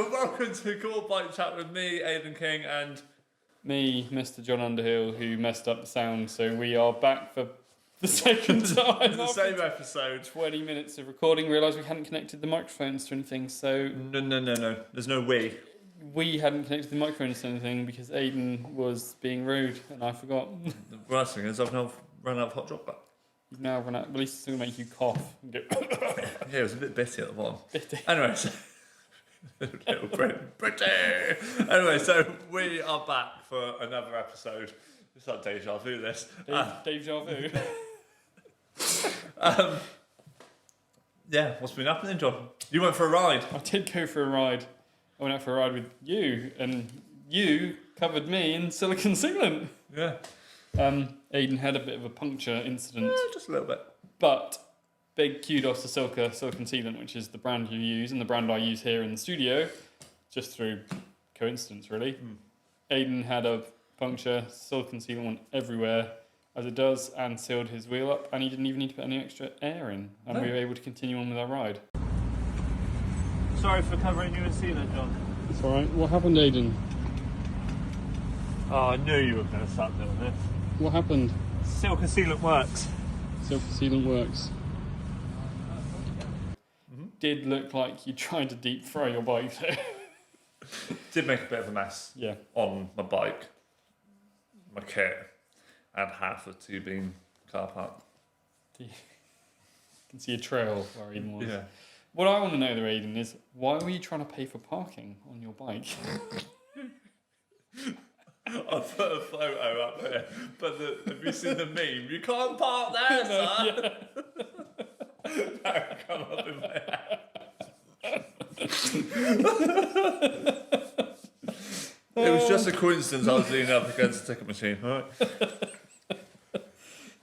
So welcome to Cool Bike Chat with me, Aidan King, and me, Mr. John Underhill, who messed up the sound. So we are back for the second time. the same episode. 20 minutes of recording. Realised we hadn't connected the microphones to anything. So No. There's no we. We hadn't connected the microphones to anything because Aidan was being rude and I forgot. The worst thing is I've now run out of hot chocolate. You've now run out. At least it's going to make you cough. And go Yeah, it was a bit bitty at the bottom. Bitty. Anyway, so little pretty. Anyway, so we are back for another episode. It's like deja vu. This Deja vu. Yeah, what's been happening, John? You went for a ride. I did go for a ride. I went out for a ride with you, and you covered me in silicone sealant. Yeah. Aidan had a bit of a puncture incident. Just a little bit. But big kudos to Silka Silicone Sealant, which is the brand you use and the brand I use here in the studio, just through coincidence, really. Aidan had a puncture, silicone sealant went everywhere, as it does, and sealed his wheel up, and he didn't even need to put any extra air in, and we were able to continue on with our ride. Sorry for covering you in sealant, John. It's alright. What happened, Aidan? Oh, I knew you were going to start doing this. What happened? Silka sealant works. Silka Sealant works. Did look like you tried to deep fry your bike though. Did make a bit of a mess. Yeah. On my bike, my kit, and half of two-beam car park. You can see a trail where Aidan was. Yeah. What I want to know though, Aidan, is why were you trying to pay for parking on your bike? I'll put a photo up here, but have you seen the meme? You can't park there, sir! That would come up in my head. It was just a coincidence I was leaning up against a ticket machine, alright?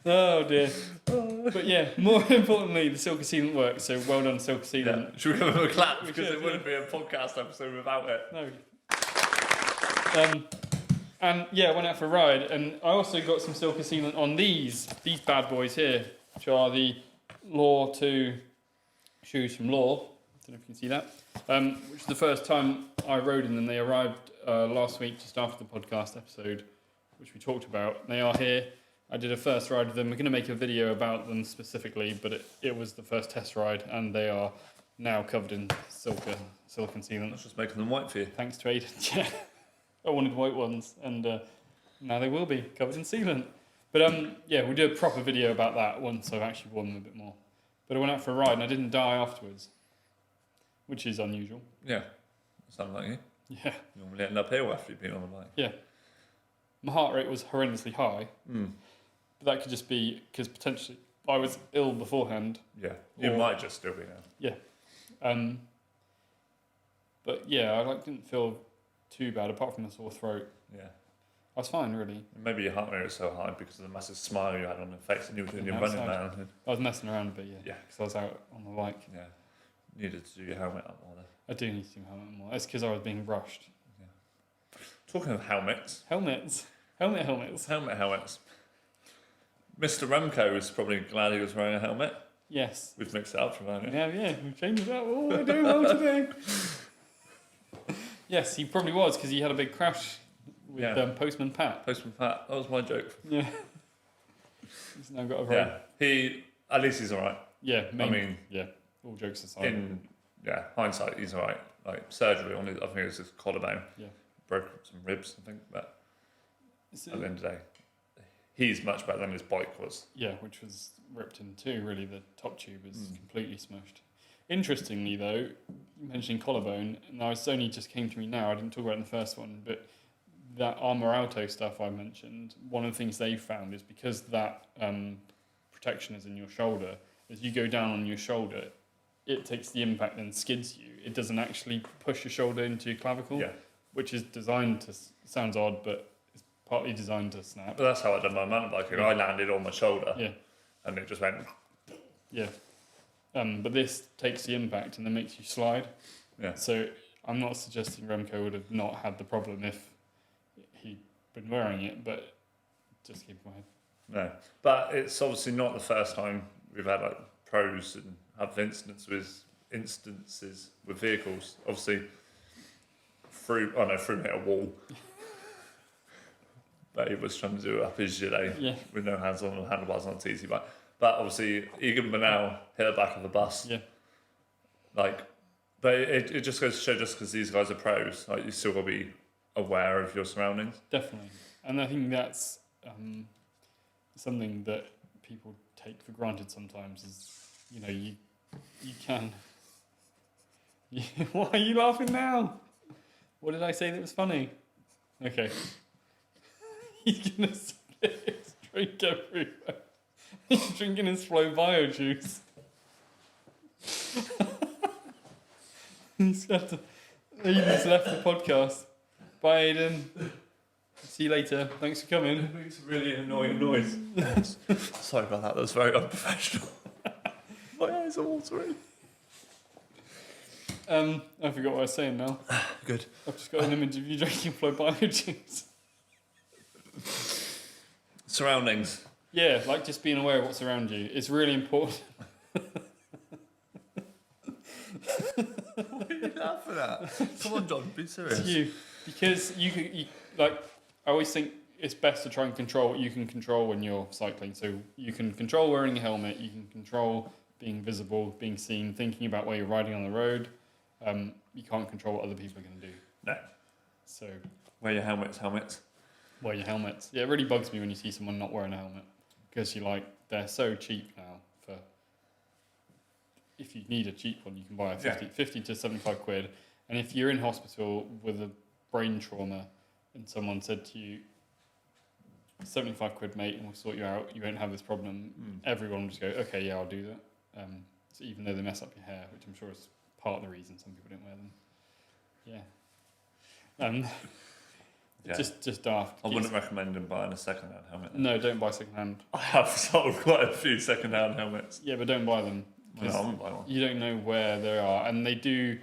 Oh dear. But yeah, more importantly, the Silka Sealant works, so well done, Silka Sealant. Yeah. Should we give them a clap? Because it wouldn't be a podcast episode without it. No. And yeah, I went out for a ride, and I also got some Silka Sealant on these bad boys here, which are the Law 2 shoes from Law. I don't know if you can see that. Which is the first time I rode in them. They arrived last week, just after the podcast episode, which we talked about. They are here. I did a first ride with them. We're going to make a video about them specifically, but it was the first test ride, and they are now covered in silicone sealant. That's just making them white for you. Thanks to Aidan. Yeah. I wanted white ones, and now they will be covered in sealant. But yeah, we'll do a proper video about that once I've actually worn them a bit more. But I went out for a ride and I didn't die afterwards, which is unusual. Yeah, sounds like you. Yeah. You normally end up here after you've been on the bike. Yeah. My heart rate was horrendously high, but that could just be because potentially I was ill beforehand. Yeah, you might just still be now. Yeah. But yeah, I didn't feel too bad apart from a sore throat. Yeah. I was fine, really. Maybe your heart rate was so high because of the massive smile you had on your face and you were doing your running man. I was messing around a bit, yeah. Yeah. Because I was out on the bike. Yeah. Needed to do your helmet up more there. I do need to do my helmet more. It's because I was being rushed. Yeah. Talking of helmets. Helmets. Helmets. Mr. Remco was probably glad he was wearing a helmet. Yes. We've mixed it up from that. Yeah, we've changed it up. Oh, we're doing well today. Yes, he probably was because he had a big crash with Postman Pat. Postman Pat, that was my joke. Yeah. He's now got a very... At least he's alright. Yeah, yeah, all jokes aside. Hindsight, he's alright. Like, surgery on his, I think it was his collarbone. Yeah. Broke some ribs, I think, but at the end of the day, he's much better than his bike was. Yeah, which was ripped in two, really. The top tube is completely smushed. Interestingly, though, you mentioned collarbone, now it's only just came to me now, I didn't talk about it in the first one, but that Armour Alto stuff I mentioned, one of the things they found is because that protection is in your shoulder, as you go down on your shoulder, it takes the impact and skids you. It doesn't actually push your shoulder into your clavicle, which is designed to, sounds odd, but it's partly designed to snap. But that's how I did my mountain biking. I landed on my shoulder, and it just went... Yeah. But this takes the impact and then makes you slide. Yeah. So I'm not suggesting Remco would have not had the problem if he'd been wearing it, but just keep in mind. No, but it's obviously not the first time we've had like pros and have instances with vehicles. Obviously, threw me at a wall. But he was trying to do it up his gilet with no hands on and handlebars on a TT bike. But obviously, Egan Bernal hit the back of the bus. Yeah. Like, but it just goes to show, just because these guys are pros, like, you still got to be aware of your surroundings. Definitely. And I think that's something that people take for granted sometimes is, you know, you can... Why are you laughing now? What did I say that was funny? Okay. He's gonna spit his drink everywhere. He's drinking his Flow Bio juice. Aiden's left the podcast. Bye, Aiden. See you later. Thanks for coming. It makes a really annoying noise. Sorry about that. That was very unprofessional. My eyes are watering. I forgot what I was saying now. Good. I've just got an image of you drinking Flow Bio juice. Surroundings. Yeah, like just being aware of what's around you. It's really important. What are you laughing at? Come on, John, be serious. It's you. Because you like, I always think it's best to try and control what you can control when you're cycling. So you can control wearing a helmet, you can control being visible, being seen, thinking about where you're riding on the road. You can't control what other people are going to do. No. So Wear your helmets. wear your helmets. Yeah, it really bugs me when you see someone not wearing a helmet. Because they're so cheap now for... If you need a cheap one, you can buy a 50 to 75 quid. And if you're in hospital with a brain trauma and someone said to you, 75 quid, mate, and we'll sort you out, you won't have this problem, everyone will just go, okay, yeah, I'll do that. So even though they mess up your hair, which I'm sure is part of the reason some people don't wear them. Yeah. Just daft. I wouldn't recommend him buying a second-hand helmet. No, don't buy second-hand. I have sold quite a few second-hand helmets. Yeah, but don't buy them. No, I wouldn't buy one. You don't know where they are. And they do...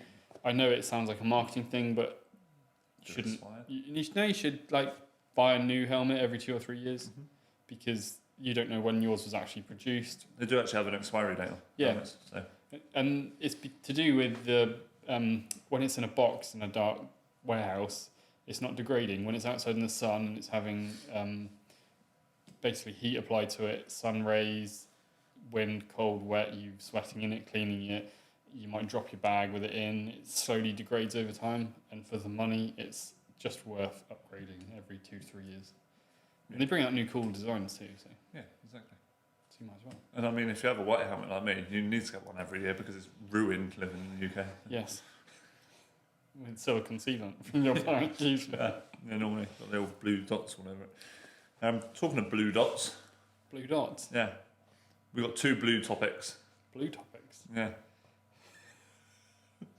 I know it sounds like a marketing thing, but you should buy a new helmet every 2 or 3 years because you don't know when yours was actually produced. They do actually have an expiry date on helmets. So. And it's to do with the... when it's in a box in a dark warehouse... It's not degrading. When it's outside in the sun and it's having basically heat applied to it, sun rays, wind, cold, wet, you sweating in it, cleaning it, you might drop your bag with it in, it slowly degrades over time, and for the money, it's just worth upgrading every 2 to 3 years. And they bring out new cool designs too, so... Yeah, exactly. So you might as well. And I mean, if you have a white helmet like me, you need to get one every year because it's ruined living in the UK. Yes. With silicon sealant from your bike, usually. Yeah, normally got the old blue dots all over it. Talking of blue dots. Blue dots? Yeah. We've got 2 blue topics. Blue topics? Yeah.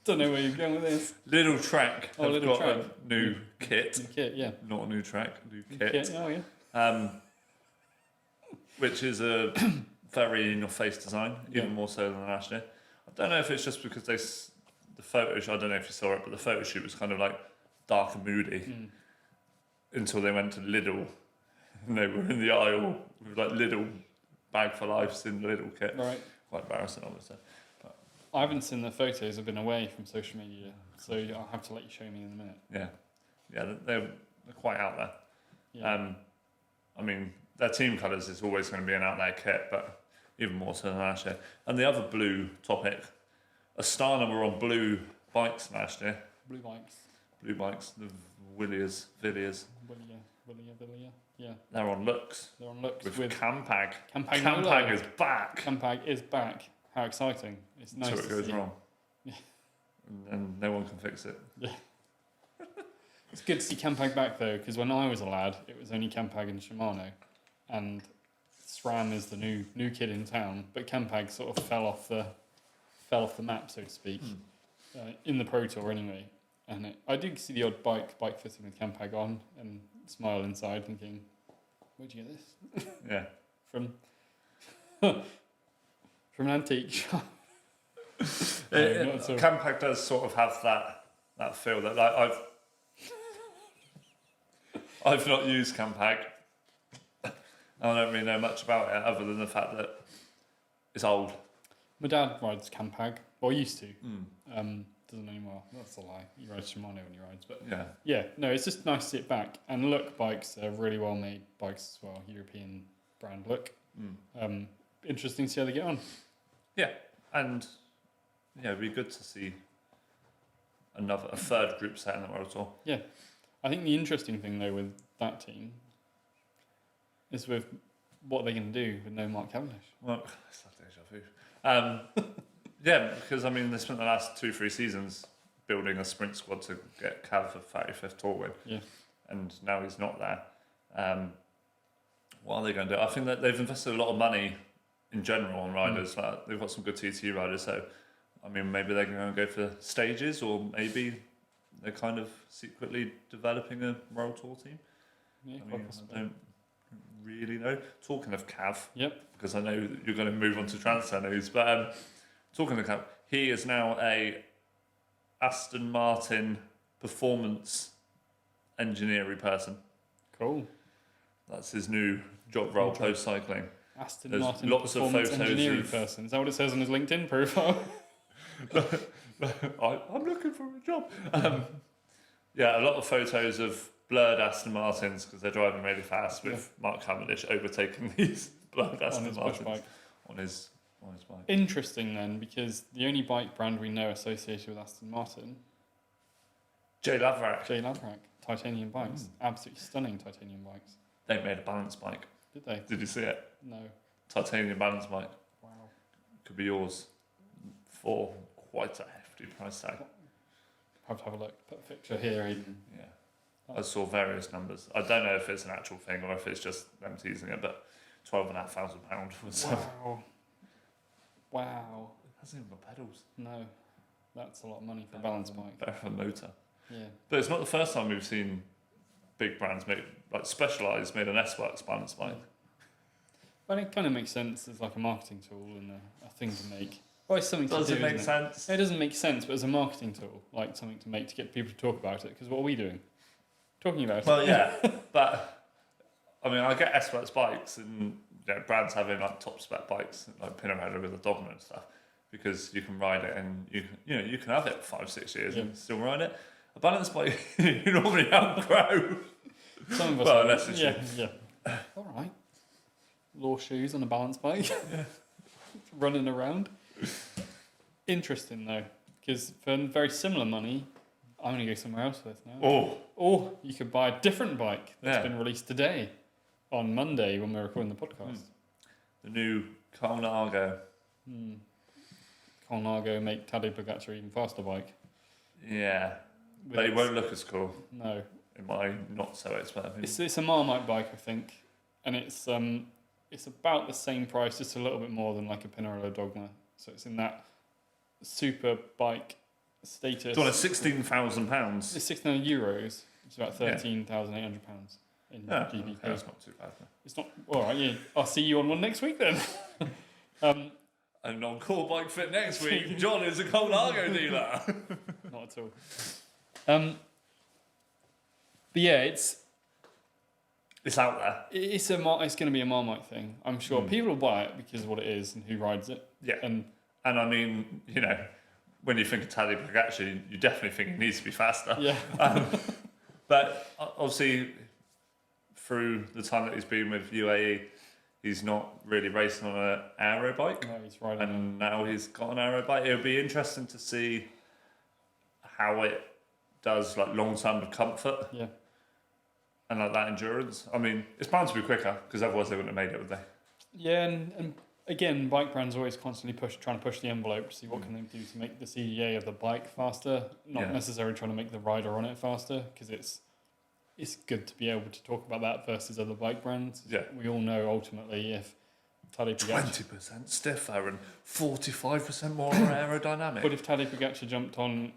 Don't know where you're going with this. Little Track have got a new kit. New kit, yeah. Not a new track, new kit. Oh, yeah. Which is a very in-your-face design, even more so than last year. I don't know if it's just because the photo shoot, I don't know if you saw it, but the photo shoot was kind of like dark and moody until they went to Lidl and they were in the aisle with like Lidl bag for life in the Lidl kit. Right. Quite embarrassing, obviously. But I haven't seen the photos. I've been away from social media, so I'll have to let you show me in a minute. Yeah, they're quite out there. Yeah. I mean, their team colours is always going to be an out there kit, but even more so than last year. And the other blue topic, Astana were on blue bikes last year. Blue bikes. Blue bikes, the Villiers. Willia, yeah. They're on Lux. They're on Lux with with Campag. Campag is back. Campag is back. How exciting. It's nice So it goes see. wrong. Yeah. And no one can fix it. Yeah. It's good to see Campag back though, because when I was a lad, it was only Campag and Shimano. And SRAM is the new kid in town, but Campag sort of fell off the map, so to speak, in the Pro Tour anyway. And I do see the odd bike fitting with Campag on and smile inside thinking, where'd you get this? Yeah. From an antique shop. Campag does sort of have that feel that like I've not used Campag. I don't really know much about it other than the fact that it's old. My dad rides Campag, or used to. doesn't anymore. That's a lie. He rides Shimano when he rides, but Yeah. yeah, no, it's just nice to sit back and look. Bikes are really well made bikes as well. European brand look. Interesting to see how they get on. Yeah, and yeah, it'd be good to see a third group set in the World Tour. Yeah, I think the interesting thing though with that team is with what they're going to do with no Mark Cavendish. Well, it's like deja vu. Yeah, because I mean, they spent the last 2-3 seasons building a sprint squad to get Cav a 35th Tour win. Yeah, And now he's not there. What are they going to do? I think that they've invested a lot of money in general on riders. Like, they've got some good TT riders, so I mean, maybe they're going to go for stages, or maybe they're kind of secretly developing a World Tour team. yeah, I quite mean, possibly. I don't really know. Talking of Cav, Yep. because I know that you're going to move on to transfer news, but talking of Cav, he is now a Aston Martin performance engineering person. Cool. That's his new job role post cycling. Aston There's Martin lots of performance photos engineering of- person. Is that what it says on his LinkedIn profile? I'm looking for a job. Yeah, a lot of photos of blurred Aston Martins because they're driving really fast with Mark Cavendish overtaking these blurred on Aston his push Martins bike. on his bike. Interesting then, because the only bike brand we know associated with Aston Martin, Jay Laverack, J Laverack, titanium bikes, absolutely stunning titanium bikes. they made a balance bike. Did they? Did you see it? No. Titanium balance bike. Wow. Could be yours for quite a hefty price tag. Have to have a look. Put a picture here, Aidan. Yeah. I saw various numbers. I don't know if it's an actual thing or if it's just them teasing it, but £12,500 was. Wow. Wow. It hasn't even got pedals. No, that's a lot of money for a balance bike. Better for a motor. Yeah. But it's not the first time we've seen big brands make, like Specialized made an S-Works balance bike. But it kind of makes sense as like a marketing tool and a thing to make. Well, it's something Does to it do, make isn't sense? It doesn't make sense, but as a marketing tool, like something to make to get people to talk about it. Because what are we doing? Talking about it. Well, yeah, but I mean, I get S-Works bikes and brands having like top spec bikes like Pinarello with a dogma and stuff because you can ride it and you can have it for 5-6 years and still ride it. A balance bike you normally outgrow. Some of us Well, are. unless it's yeah. All right. Law shoes on a balance bike. Running around. Interesting though, because for very similar money, I'm going to go somewhere else with now. Or you could buy a different bike that's been released today, on Monday when we're recording the podcast. The new Colnago. Colnago make Tadej Pogacar even faster bike. Yeah, With but it its- won't look as cool No, in my not so expert opinion. it's a Marmite bike, I think, and it's about the same price, just a little bit more than like a Pinarello Dogma. So it's in that super bike status. It's on £16,000. It's €600. It's about £13,800 in Yeah, GBP. okay, that's not too bad. It's not all right. Yeah, I'll see you on one next week then. And on Core Bike Fit next week, John is a Colnago dealer. Not at all. But yeah, it's It's out there. it's going to be a Marmite thing. I'm sure people will buy it because of what it is and who rides it. Yeah. And And I mean, when you think of Tadej Pogacar, you definitely think it needs to be faster. yeah, But obviously, through the time that he's been with UAE, he's not really racing on an aero bike. no, he's riding. And now he's got an aero bike. It'll be interesting to see how it does like long term with comfort Yeah, and like that endurance. I mean, it's bound to be quicker because otherwise they wouldn't have made it, would they? yeah, and again, bike brands always constantly trying to push the envelope to see what can they do to make the CDA of the bike faster, not necessarily trying to make the rider on it faster, because it's good to be able to talk about that versus other bike brands. Yeah. We all know ultimately if Tadej Pogacar, 20% stiffer and 45% more aerodynamic. but if Tadej Pogacar jumped on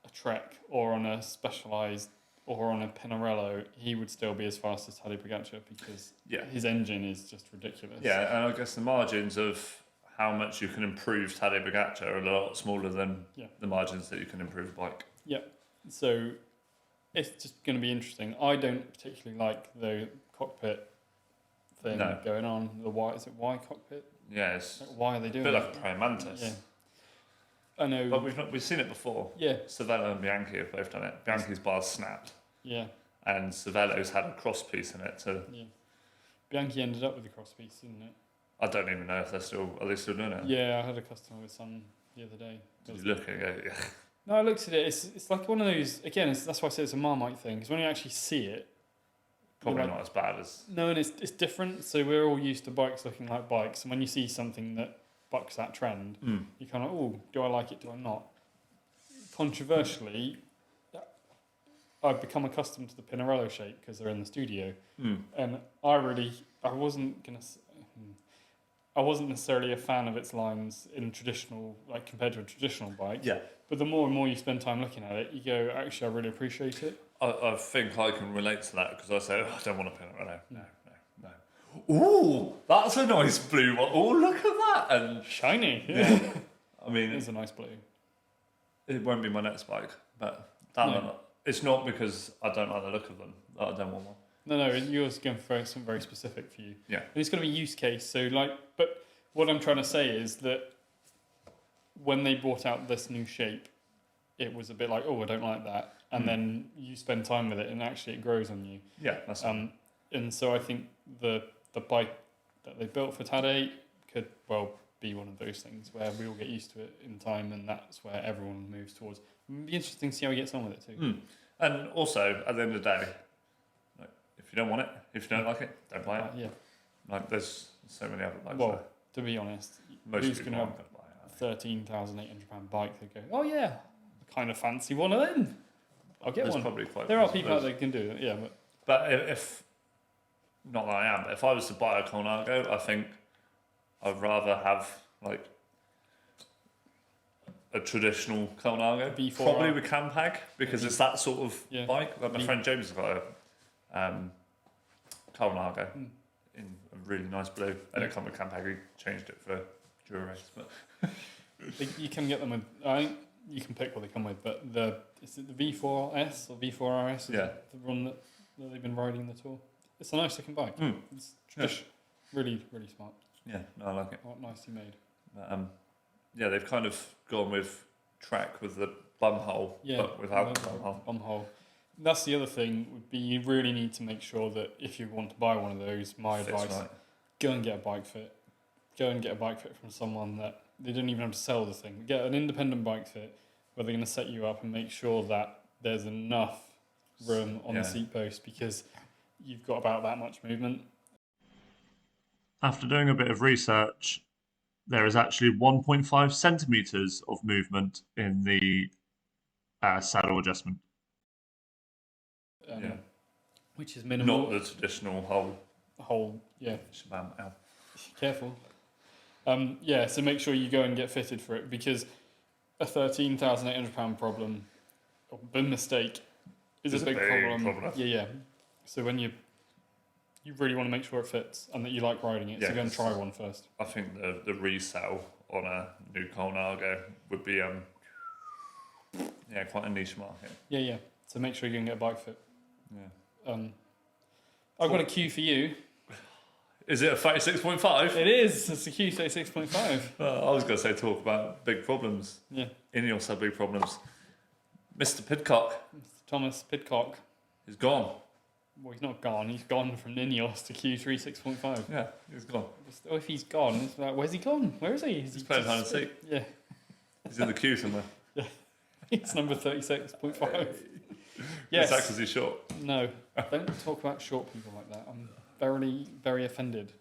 a Trek or on a Specialized or on a Pinarello, he would still be as fast as Tadej Pogacar because his engine is just ridiculous. Yeah, and I guess the margins of how much you can improve Tadej Pogacar are a lot smaller than the margins that you can improve a bike. Yeah. So it's just going to be interesting. I don't particularly like the cockpit thing going on. The Y, is it Y cockpit? Yeah, it's Like, why are they a doing bit it? like a praying mantis. Yeah. I know. But we've seen it before. Yeah. Cervelo and Bianchi have both done it. Bianchi's bars snapped, Yeah. and Cervelo's had a cross piece in it. So Yeah. Bianchi ended up with the cross piece, didn't it? I don't even know if are they still doing it? Yeah, I had a customer with some the other day. Did you look at it? Yeah. No, I looked at it. It's like one of those. Again, that's why I say it's a Marmite thing. Because when you actually see it, Probably like, not as bad as. no, and it's different. So we're all used to bikes looking like bikes, and when you see something that bucks that trend, you kind of, oh, do I like it? Do I not? Controversially, I've become accustomed to the Pinarello shape because they're in the studio, and I wasn't necessarily a fan of its lines in traditional, like compared to a traditional bike. Yeah. But the more and more you spend time looking at it, you go, actually, I really appreciate it. I think I can relate to that because I say, I don't want a Pinarello. No. Ooh, that's a nice blue one. Oh, look at that. And Shiny. Yeah. I mean, It's a nice blue. it won't be my next bike, but it's not because I don't like the look of them that I don't want one. No, yours going for something very specific for you. Yeah. And it's going to be use case. So, but what I'm trying to say is that when they brought out this new shape, it was a bit like, oh, I don't like that. And then you spend time with it and actually it grows on you. Yeah, that's and so I think the bike that they built for Tadej could well be one of those things where we all get used to it in time, and that's where everyone moves towards. It'd be interesting to see how he gets on with it too. And also, at the end of the day, like, if you don't want it, if you don't like it, don't buy it. Yeah. Like, there's so many other bikes. Well, to be honest, most who's people going to aren't have going to buy it. £13,800 bike that go, oh yeah, I kind of fancy one of them. I'll get There's one. probably quite. There are people out there who can do it, yeah. But if not that I am, but if I was to buy a Colnago, I think I'd rather have like a traditional Colnago, V4R. probably with Campag, because it's that sort of bike. Like my friend James has got a Colnago in a really nice blue, and it come with Campag. He changed it for Dura Race, but You can get them with, I think you can pick what they come with, but is it the V4S or V4RS? Yeah. The one that they've been riding the tour. It's a nice looking bike. It's really, really smart. Yeah, no, I like it. Nicely made. But, yeah, they've kind of gone with track with the bum hole, but without the bum hole. Bum hole. That's the other thing, would be you really need to make sure that if you want to buy one of those, my Fits advice, right. go and get a bike fit. Go and get a bike fit from someone that they don't even have to sell the thing. Get an independent bike fit where they're going to set you up and make sure that there's enough room on the seat post, because you've got about that much movement. After doing a bit of research, there is actually 1.5 centimetres of movement in the saddle adjustment. Which is minimal. Not the traditional whole, yeah. Shabam. Ow. Careful. So make sure you go and get fitted for it, because a £13,800 problem, or a mistake, is a big problem. Yeah. So when you really want to make sure it fits and that you like riding it, so go and try one first. I think the resale on a new Colnago would be quite a niche market. Yeah. So make sure you go and get a bike fit. Yeah. I've got a Q for you. Is it a 36.5? It is. It's a Q36.5. I was going to say talk about big problems. Yeah. Ineos had big problems. Mr. Pidcock. Mr. Thomas Pidcock. He's gone. Well, he's not gone. He's gone from Ineos to Q36.5. Yeah, he's gone. Oh, if he's gone, it's like, where's he gone? Where is he? He's playing hide and seek. Yeah. He's in the queue somewhere. Yeah. It's number 36.5. Yes. Is that because he's short? No. Don't talk about short people like that. I'm very, very offended.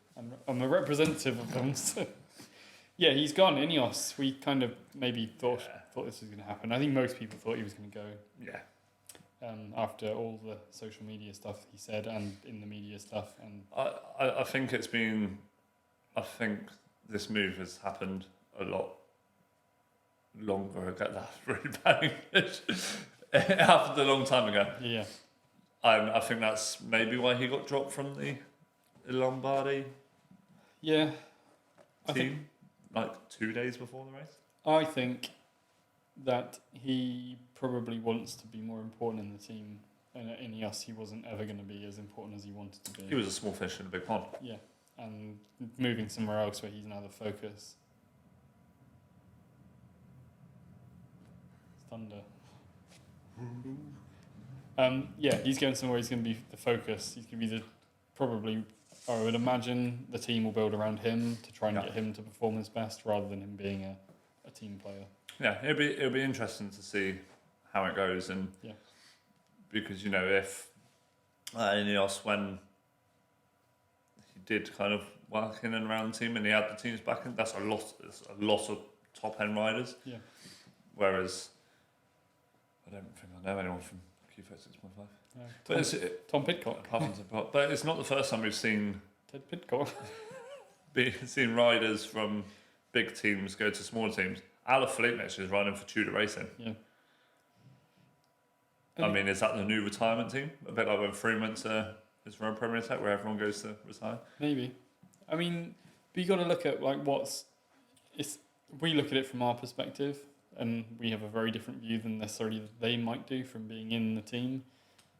I'm a representative of them. So. Yeah, he's gone. Ineos. We kind of maybe thought this was going to happen. I think most people thought he was going to go. Yeah. After all the social media stuff he said and in the media stuff, and I think it's been. I think this move has happened a lot longer ago. That's really bad English. It happened a long time ago. Yeah. I think that's maybe why he got dropped from the Lombardi team, like 2 days before the race. I think that he probably wants to be more important in the team, and at Ineos he wasn't ever going to be as important as he wanted to be. He was a small fish in a big pond. Yeah, and moving somewhere else where he's now the focus. thunder. Yeah, he's going somewhere. He's going to be the focus. He's going to be probably. I would imagine the team will build around him to try and get him to perform his best, rather than him being a team player. Yeah, it'll be interesting to see how it goes, and because if Ineos, when he did kind of work in and around the team and he had the team's backing, that's a lot of top end riders. Yeah. Whereas I don't think I know anyone from Q4 6.5. But Tom Pidcock. But it's not the first time we've seen Ted Pidcock. seen riders from big teams go to smaller teams. Alaphilippe next year is riding for Tudor Racing. Yeah. I mean, is that the new retirement team? A bit like when Froome went to his Royal Premier Tech, where everyone goes to retire. Maybe. I mean, but you got to look at like we look at it from our perspective, and we have a very different view than necessarily they might do from being in the team,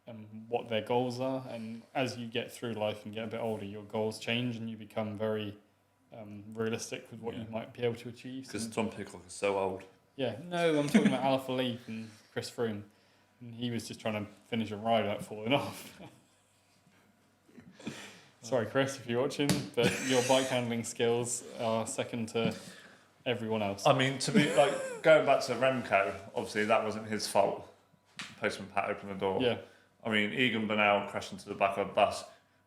and what their goals are. And as you get through life and get a bit older, your goals change, and you become very realistic with what you might be able to achieve. Because Tom Pidcock is so old. Yeah, no, I'm talking about Alaphilippe and Chris Froome, and he was just trying to finish a ride without falling off. Sorry, Chris, if you're watching, but your bike handling skills are second to everyone else. I mean, to be like going back to Remco, obviously that wasn't his fault. Postman Pat opened the door. Yeah. I mean, Egan Bernal crashed into the back of a bus,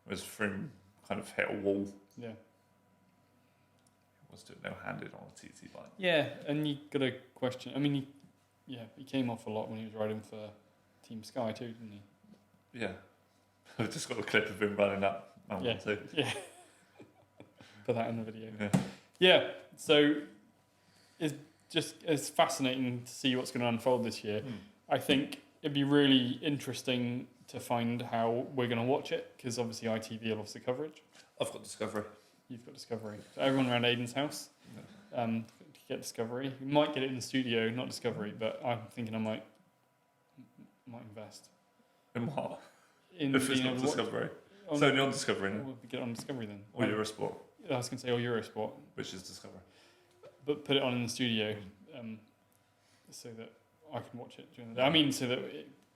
was Froome kind of hit a wall. Yeah. Was doing no-handed on a TT bike. Yeah, and you got a question. I mean, he came off a lot when he was riding for Team Sky too, didn't he? Yeah. I've just got a clip of him running up mountain too. Yeah. Put that in the video. Yeah. Yeah, so it's fascinating to see what's going to unfold this year. I think it'd be really interesting to find how we're going to watch it, because obviously ITV will have the coverage. I've got Discovery. You've got Discovery. So everyone around Aidan's house get Discovery. You might get it in the studio, not Discovery, but I'm thinking I might invest. In what? If it's not Discovery. It's only on Discovery now. We'll get it on Discovery then. Or Eurosport. I was going to say, or Eurosport. Which is Discovery. But put it on in the studio so that I can watch it during the day. I mean, so that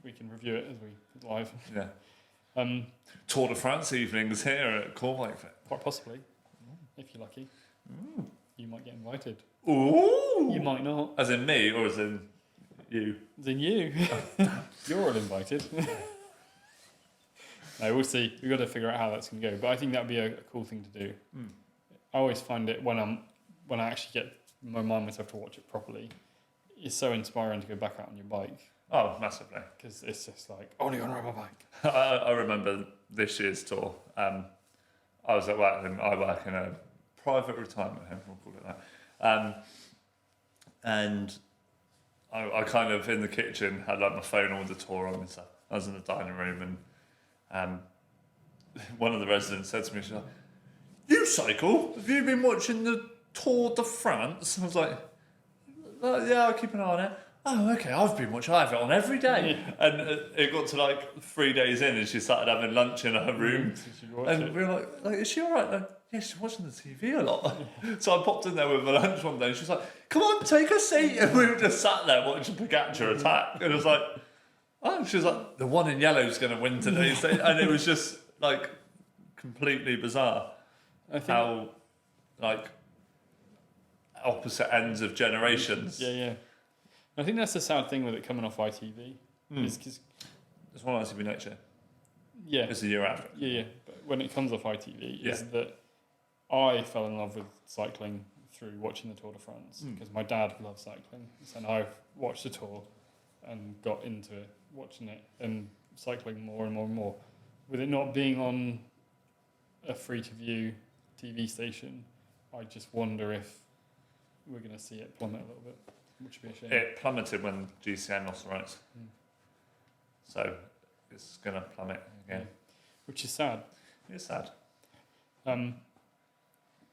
we can review it as we live. Yeah. Tour de France evenings here at Cornwall. Quite possibly. If you're lucky. You might get invited. Ooh! You might not. As in me, or as in you? As in you. You're all invited. No, we'll see. We've got to figure out how that's going to go. But I think that'd be a cool thing to do. I always find it when I actually get remind myself to watch it properly, it's so inspiring to go back out on your bike. Oh, massively. Because it's just like, I want to go and ride my bike. I remember this year's tour. I was at work, and I work in a private retirement home, we'll call it that. And I kind of, in the kitchen, had like my phone on with the tour on and stuff. I was in the dining room, and one of the residents said to me, she's like, "You cycle? Have you been watching the Tour de France?" I was like, "Yeah, I'll keep an eye on it." "Oh, okay, I have it on every day." Yeah. And it got to like 3 days in, and she started having lunch in her room. And we were like, "Is she all right?" Like, "Yeah, she's watching the TV a lot." So I popped in there with my lunch one day, and she was like, "Come on, take a seat." And we were just sat there watching Pogacar attack. And it was like, oh, she was like, "The one in yellow is going to win today." And it was just like completely bizarre. I think how like opposite ends of generations. Yeah. I think that's the sad thing with it coming off ITV. Is 'cause it's one ITV next year. Yeah. It's a year after. Yeah. But when it comes off ITV, is that I fell in love with cycling through watching the Tour de France, because my dad loves cycling, and I've watched the Tour and got into it, watching it and cycling more and more and more. With it not being on a free-to-view TV station, I just wonder if we're going to see it plummet a little bit, which would be a shame. It plummeted when GCN lost the rights. So it's going to plummet again. Yeah. Which is sad. It's sad.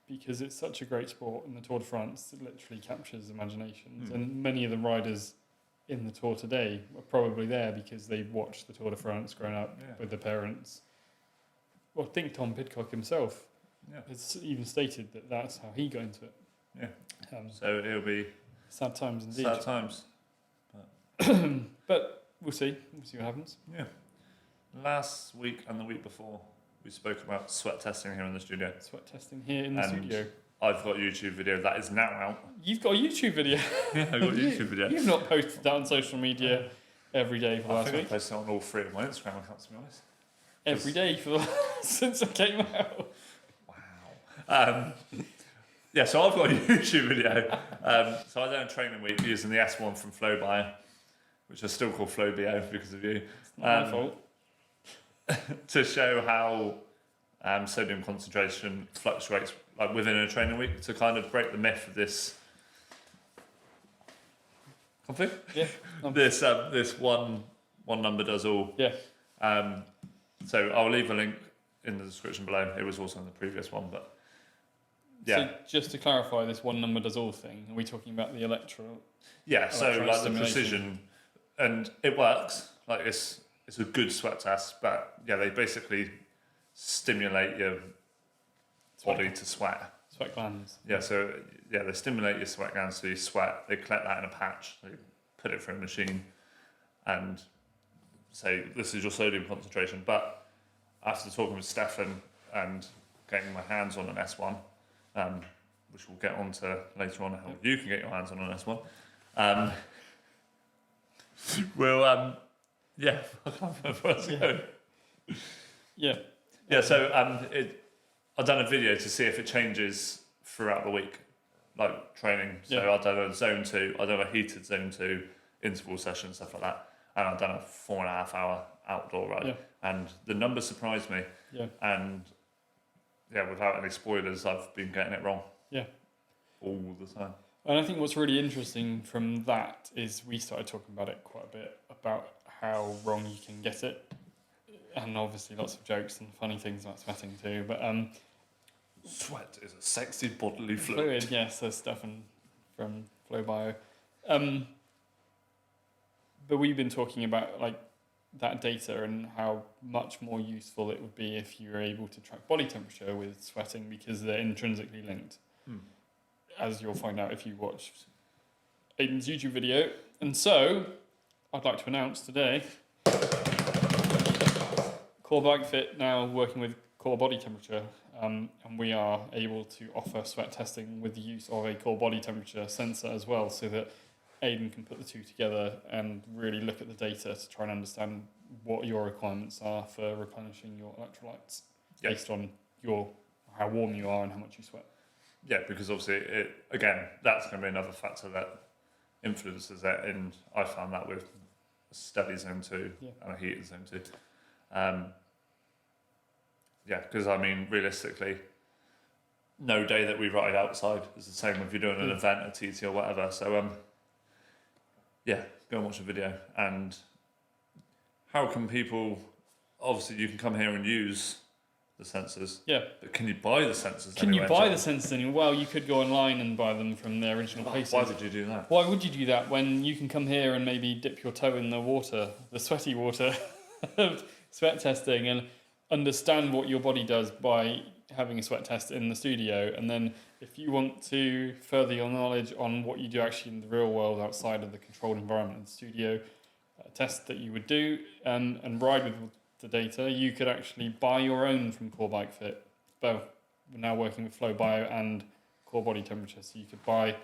Because it's such a great sport, and the Tour de France literally captures imaginations. And many of the riders in the Tour today are probably there because they watched the Tour de France growing up with their parents. Well, I think Tom Pidcock himself has even stated that that's how he got into it. Yeah. So it'll be sad times indeed. Sad times. But we'll see. We'll see what happens. Yeah. Last week and the week before, we spoke about sweat testing here in the studio. Sweat testing here in the And studio. I've got a YouTube video that is now out. You've got a YouTube video. Yeah, I've got a YouTube video. You've not posted that on social media every day for the I last think I week. posted it on all 3 of my Instagram accounts, to be honest. Every day for the since I came out. Wow. Yeah, so I've got a YouTube video. So I done a training week using the S1 from FlowBio, which I still call FlowBio because of you. It's not my fault. To show how sodium concentration fluctuates like within a training week, to kind of break the myth of this. Yeah. This one number does all. Yeah. So I'll leave a link in the description below. It was also in the previous one, but yeah. So just to clarify, this one number does all thing. Are we talking about the Yeah, so like the stimulation? precision, and it works. Like it's a good sweat test, but yeah, they basically stimulate your body to sweat. Sweat glands. Yeah, so yeah, they stimulate your sweat glands so you sweat. They collect that in a patch. They put it through a machine, and say this is your sodium concentration. But after talking with Stefan and getting my hands on an S1, which we'll get onto later on, how you can get your hands on an S1. We'll yeah, I can't remember where I was going. Yeah. Yeah, so I've done a video to see if it changes throughout the week, like training. So Yeah. I've done a zone 2, I've done a heated zone 2 interval session, stuff like that. And I've done a 4.5 hour outdoor ride. Yeah. And the numbers surprised me. Yeah. And yeah, without any spoilers, I've been getting it wrong. Yeah. All the time. And I think what's really interesting from that is we started talking about it quite a bit, about how wrong you can get it. And obviously lots of jokes and funny things about sweating too. But Sweat is a sexy bodily fluid. yes, there's stuff from FlowBio. But we've been talking about like that data and how much more useful it would be if you were able to track body temperature with sweating, because they're intrinsically linked. As you'll find out if you watch Aiden's YouTube video. And so, I'd like to announce today, Core Bike Fit now working with core body temperature, and we are able to offer sweat testing with the use of a core body temperature sensor as well, so that Aiden can put the two together and really look at the data to try and understand what your requirements are for replenishing your electrolytes based on how warm you are and how much you sweat. Yeah, because obviously, that's going to be another factor that influences it, and I found that with a steady zone 2 and a heated zone 2. Because I mean, realistically, no day that we ride outside is the same if you're doing an event, a TT or whatever. So, go and watch the video. And how can people? Obviously, you can come here and use the sensors. Yeah. But can you buy the sensors? Can you buy the sensors anywhere? Well, you could go online and buy them from their original places. Why would you do that? Why would you do that when you can come here and maybe dip your toe in the water, the sweaty water of sweat testing, and understand what your body does by having a sweat test in the studio? And then if you want to further your knowledge on what you do actually in the real world outside of the controlled environment in the studio, a test that you would do and ride with the data, you could actually buy your own from Core Bike Fit. Both. We're now working with FlowBio and core body temperature, so you could buy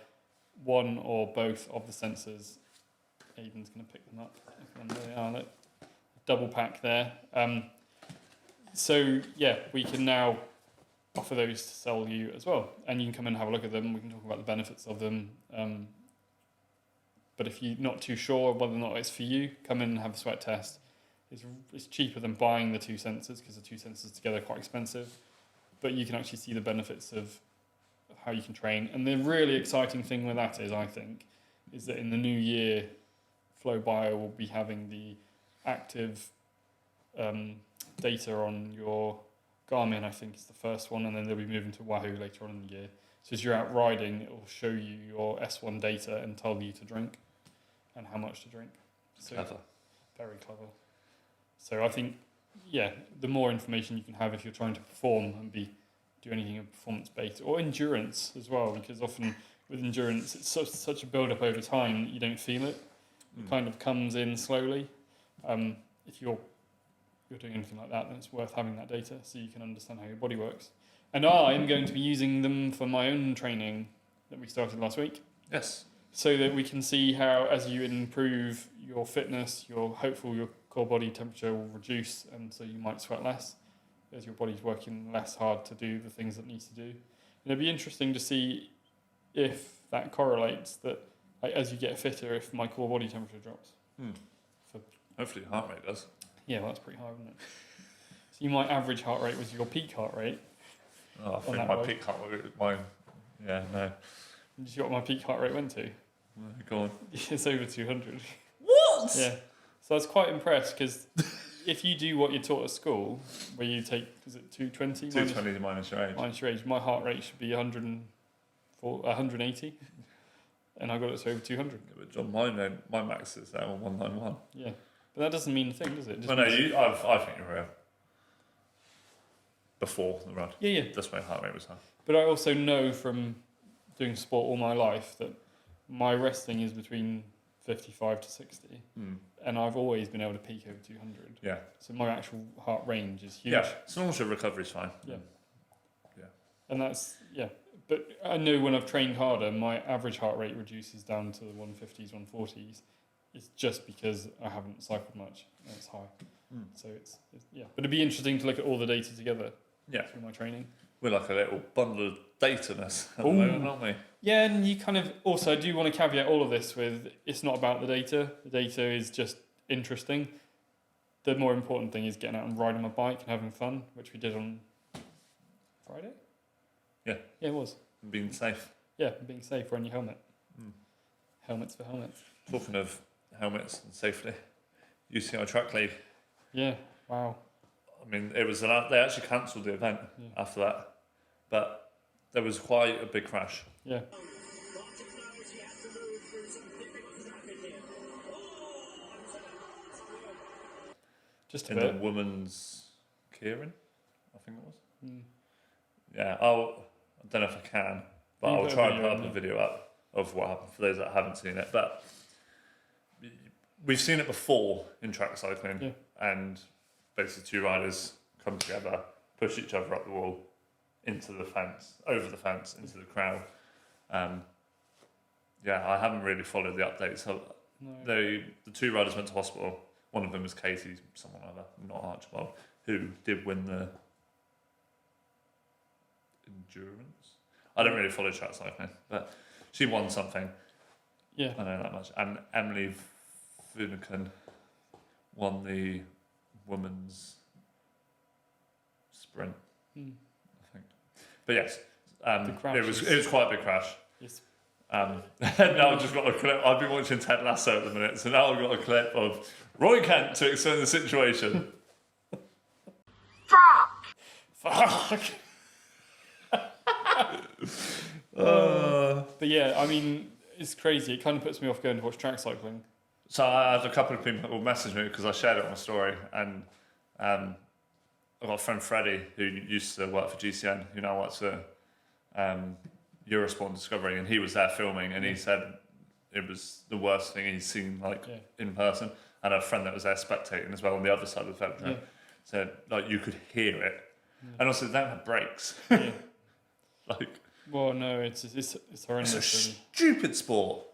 one or both of the sensors. Aiden's going to pick them up. There they are. Look. Double pack there. We can now offer those to sell you as well, and you can come and have a look at them. We can talk about the benefits of them. But if you're not too sure whether or not it's for you, come in and have a sweat test. It's cheaper than buying the two sensors, because the two sensors together are quite expensive, but you can actually see the benefits of how you can train. And the really exciting thing with that is, I think, is that in the new year, FlowBio will be having the active data on your Garmin, I think is the first one, and then they'll be moving to Wahoo later on in the year. So as you're out riding, it will show you your S1 data and tell you to drink and how much to drink. So clever. Very clever. So I think, the more information you can have if you're trying to perform and do anything performance-based, or endurance as well, because often with endurance, it's such a build-up over time that you don't feel it. It kind of comes in slowly. If you're doing anything like that, then it's worth having that data so you can understand how your body works. And I'm going to be using them for my own training that we started last week. Yes. So that we can see how, as you improve your fitness, your core body temperature will reduce, and so you might sweat less as your body's working less hard to do the things that it needs to do. And it'd be interesting to see if that correlates that, like, as you get fitter, if my core body temperature drops. Hopefully your heart rate does. Yeah, well, that's pretty high, isn't it? So you might average heart rate was your peak heart rate. Oh, I think my peak heart rate, yeah, no. Did you see what my peak heart rate went to? Go on. It's over 200. What? Yeah. So I was quite impressed because if you do what you're taught at school, where you take, is it 220? 220 minus your age. Minus your age. My heart rate should be 180. And I got it to over 200. Yeah, but John, my max is at 191. Yeah. But that doesn't mean a thing, does it? Well, no, I think you're real. Before the run. Yeah. That's why heart rate was high. But I also know from doing sport all my life that my resting is between 55 to 60. And I've always been able to peak over 200. Yeah. So my actual heart range is huge. Yeah, as long as your recovery's fine. Yeah. Yeah. And that's, But I know when I've trained harder, my average heart rate reduces down to the 150s, 140s. It's just because I haven't cycled much and it's high. So it's But it'd be interesting to look at all the data together through my training. We're like a little bundle of data-ness at the moment, aren't we? Yeah, and you kind of also, I do want to caveat all of this with, it's not about the data. The data is just interesting. The more important thing is getting out and riding my bike and having fun, which we did on Friday? Yeah. Yeah, it was. And being safe. Yeah, being safe, wearing your helmet. Helmets for helmets. Talking of helmets and safety, UCI Track League. Yeah, wow. I mean, they actually cancelled the event after that, but there was quite a big crash. Yeah. Just a in bit. the woman's Kieran, I think it was. Yeah, I don't know if I can, but I'll try and put up a video up of what happened for those that haven't seen it. But we've seen it before in track cycling, and basically two riders come together, push each other up the wall, into the fence, over the fence, into the crowd. I haven't really followed the updates. So the two riders went to hospital. One of them was Katie, someone like that, not Archibald, who did win the endurance. I don't really follow track cycling, but she won something. Yeah. I know that much. And Emily Vunican won the women's sprint, I think. But yes, it was quite a big crash. Yes. Now I've just got a clip. I've been watching Ted Lasso at the minute, so now I've got a clip of Roy Kent to explain the situation. Fuck. But yeah, I mean, it's crazy. It kind of puts me off going to watch track cycling. So I had a couple of people who messaged me because I shared it on my story, and I've got a friend Freddie who used to work for GCN, who now works for Eurosport Discovery, and he was there filming, and he said it was the worst thing he's seen in person. And a friend that was there spectating as well on the other side of the velodrome said you could hear it, and also they don't have brakes. Well, no, it's horrendous. It's a stupid sport.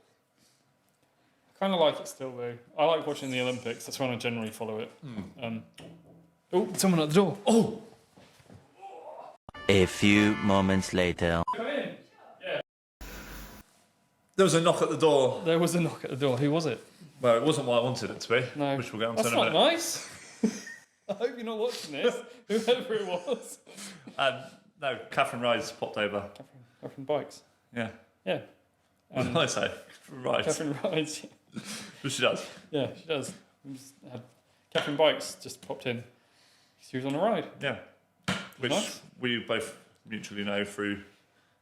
I kind of like it still though. I like watching the Olympics. That's when I generally follow it. Someone at the door. Oh. A few moments later. Come in. Yeah. There was a knock at the door. There was a knock at the door. Who was it? Well, it wasn't what I wanted it to be. No. Which we'll get on to That's in a minute. not nice. I hope you're not watching this. Whoever it was. No, Catherine Rice popped over. Catherine Bikes. Yeah. Yeah. What did I say? Right. Catherine Rides. But she does. Yeah, she does. Catherine Bikes just popped in. She was on a ride. Yeah. Which Nice. we both mutually know through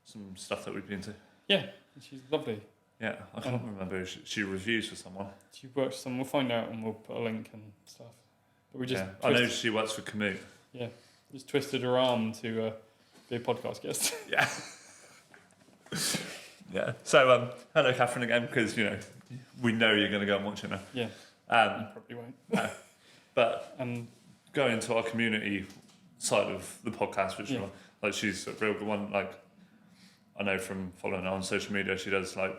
some stuff that we've been to. Yeah, she's lovely. Yeah, I can't remember. She reviews for someone. She works for some. We'll find out and we'll put a link and stuff. But we just I know she works for Commute. Yeah, just twisted her arm to be a podcast guest. Yeah. Yeah. So hello, Catherine, again, because we know you're going to go and watch it now. Yeah, you probably won't. No. But And going into our community side of the podcast, which Yeah. like she's a real good one. Like I know from following her on social media, she does like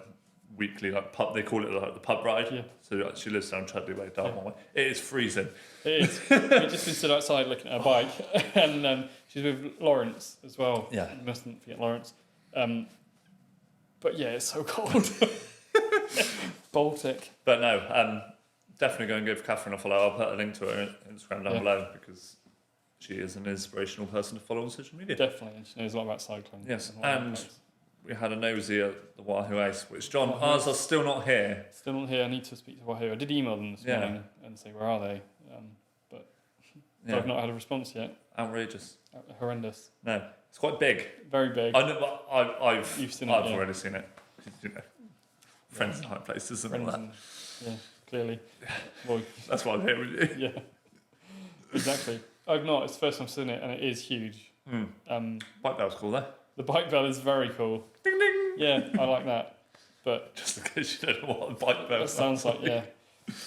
weekly like pub. They call it like the pub ride. Yeah. So like, she lives down Chudley Way, Dartmoor Way. It is freezing. it is. We've just been stood outside looking at her bike, and she's with Lawrence as well. Yeah. You mustn't forget Lawrence. But yeah, it's so cold. Baltic. But no, definitely go and give Catherine a follow. I'll put a link to her Instagram down Yeah. below because she is an inspirational person to follow on social media. Definitely, and she knows a lot about cycling. Yes, what that and means. we had a nosy at the Wahoo Ace, which John, Wahoo ours Ace. are still not here. Still not here. I need to speak to Wahoo. I did email them this Yeah. morning and say where are they, but Yeah. I've not had a response yet. Outrageous. Horrendous. No, it's quite big. Very big. I know, but I've You've seen it, I've yeah. already seen it. You know, friends in high places and all Friends that. and- yeah, clearly. Well, That's why I'm here with you. yeah, exactly. I've not. It's the first time I've seen it, and it is huge. Bike bell's cool though. The bike bell is very cool. Ding ding. Yeah, I like that. But Just in case you don't know what a bike bell that is. sounds like, yeah.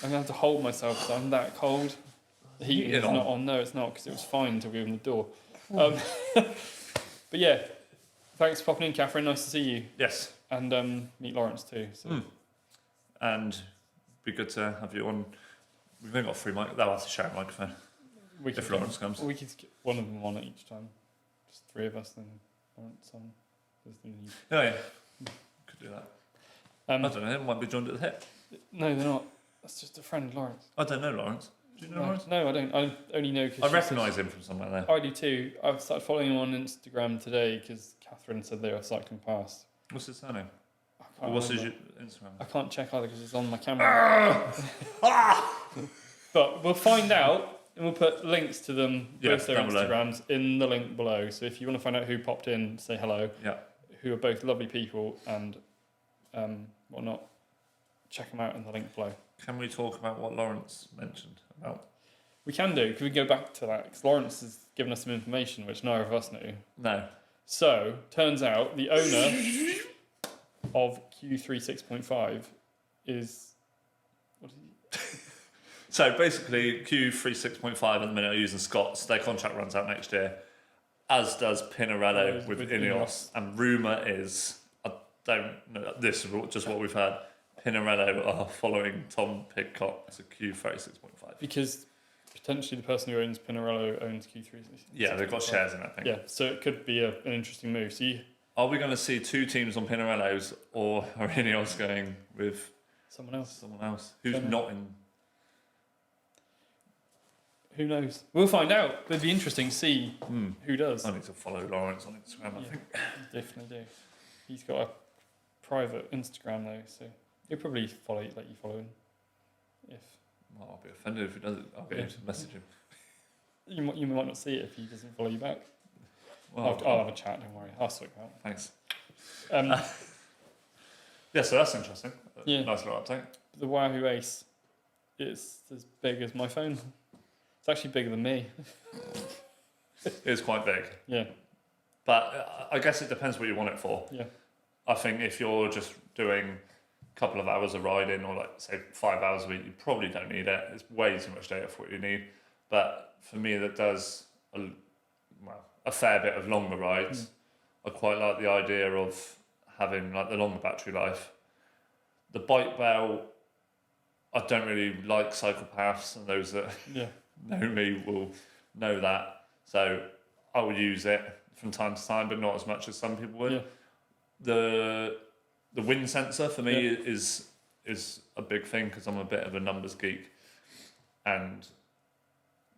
I'm gonna have to hold myself because I'm that cold. The heating Heat is it on. not on. No, it's not because it was fine until we opened the door. But yeah, thanks for popping in, Catherine. Nice to see you, Yes, and meet Lawrence too. So and be good to have you on. We've only got 3 mic. They'll have to share a microphone we could if Lawrence comes. We could get one of them on at each time. Just 3 of us, then Lawrence on. There's the need. Oh yeah, could do that. I don't know. It might be joined at the hip. No, they're not. That's just a friend, Lawrence. I don't know Lawrence. Do you know Lawrence? No, I don't. I only know because I recognise him from somewhere there. I do too. I've started following him on Instagram today because Catherine said they were cycling past. What's his surname? I Or can't what's his remember. Instagram? I can't check either because it's on my camera. But we'll find out, and we'll put links to them, Yeah, both their down below. Instagrams, in the link below. So if you want to find out who popped in, say hello. Yeah. Who are both lovely people and whatnot. Check them out in the link below. Can we talk about what Lawrence mentioned about? We can do. Can we go back to that? Because Lawrence has given us some information which neither of us knew. No. So, turns out the owner of Q3 6.5 is... What is he? So basically, Q3 6.5 at the minute are using Scott's. Their contract runs out next year, as does Pinarello with Ineos. And rumour is, I don't know, this is just what we've heard, Pinarello are following Tom Pidcock to Q3 6.5. Because potentially the person who owns Pinarello owns Q3. Yeah, they've got shares in it, I think. Yeah, so it could be an interesting move. So Are we going to see 2 teams on Pinarellos, or are Ineos going with someone else. someone else who's Don't not in? Who knows? We'll find out. It'd be interesting to see who does. I need to follow Lawrence on Instagram, I Yeah. think. Definitely do. He's got a private Instagram though, so he'll probably let you follow him. If Well, I'll be offended if he doesn't. I'll get him to message him. you might not see it if he doesn't follow you back. Well, I'll have a chat. Don't worry. I'll sort it out. thanks. Um, Yeah, so that's interesting. Yeah. Nice little update. the Wahoo Ace, it's as big as my phone. It's actually bigger than me. It is quite big. Yeah, But I guess it depends what you want it for. yeah, I think if you're just doing a couple of hours of riding, or like say 5 hours a week, you probably don't need it. It's way too much data for what you need. But for me, that does a fair bit of longer rides. I quite like the idea of having like the longer battery life. The bike bell, I don't really like cycle paths, and those that yeah. know me will know that. So I will use it from time to time, but not as much as some people would. Yeah. The wind sensor for me Yeah. is a big thing because I'm a bit of a numbers geek, and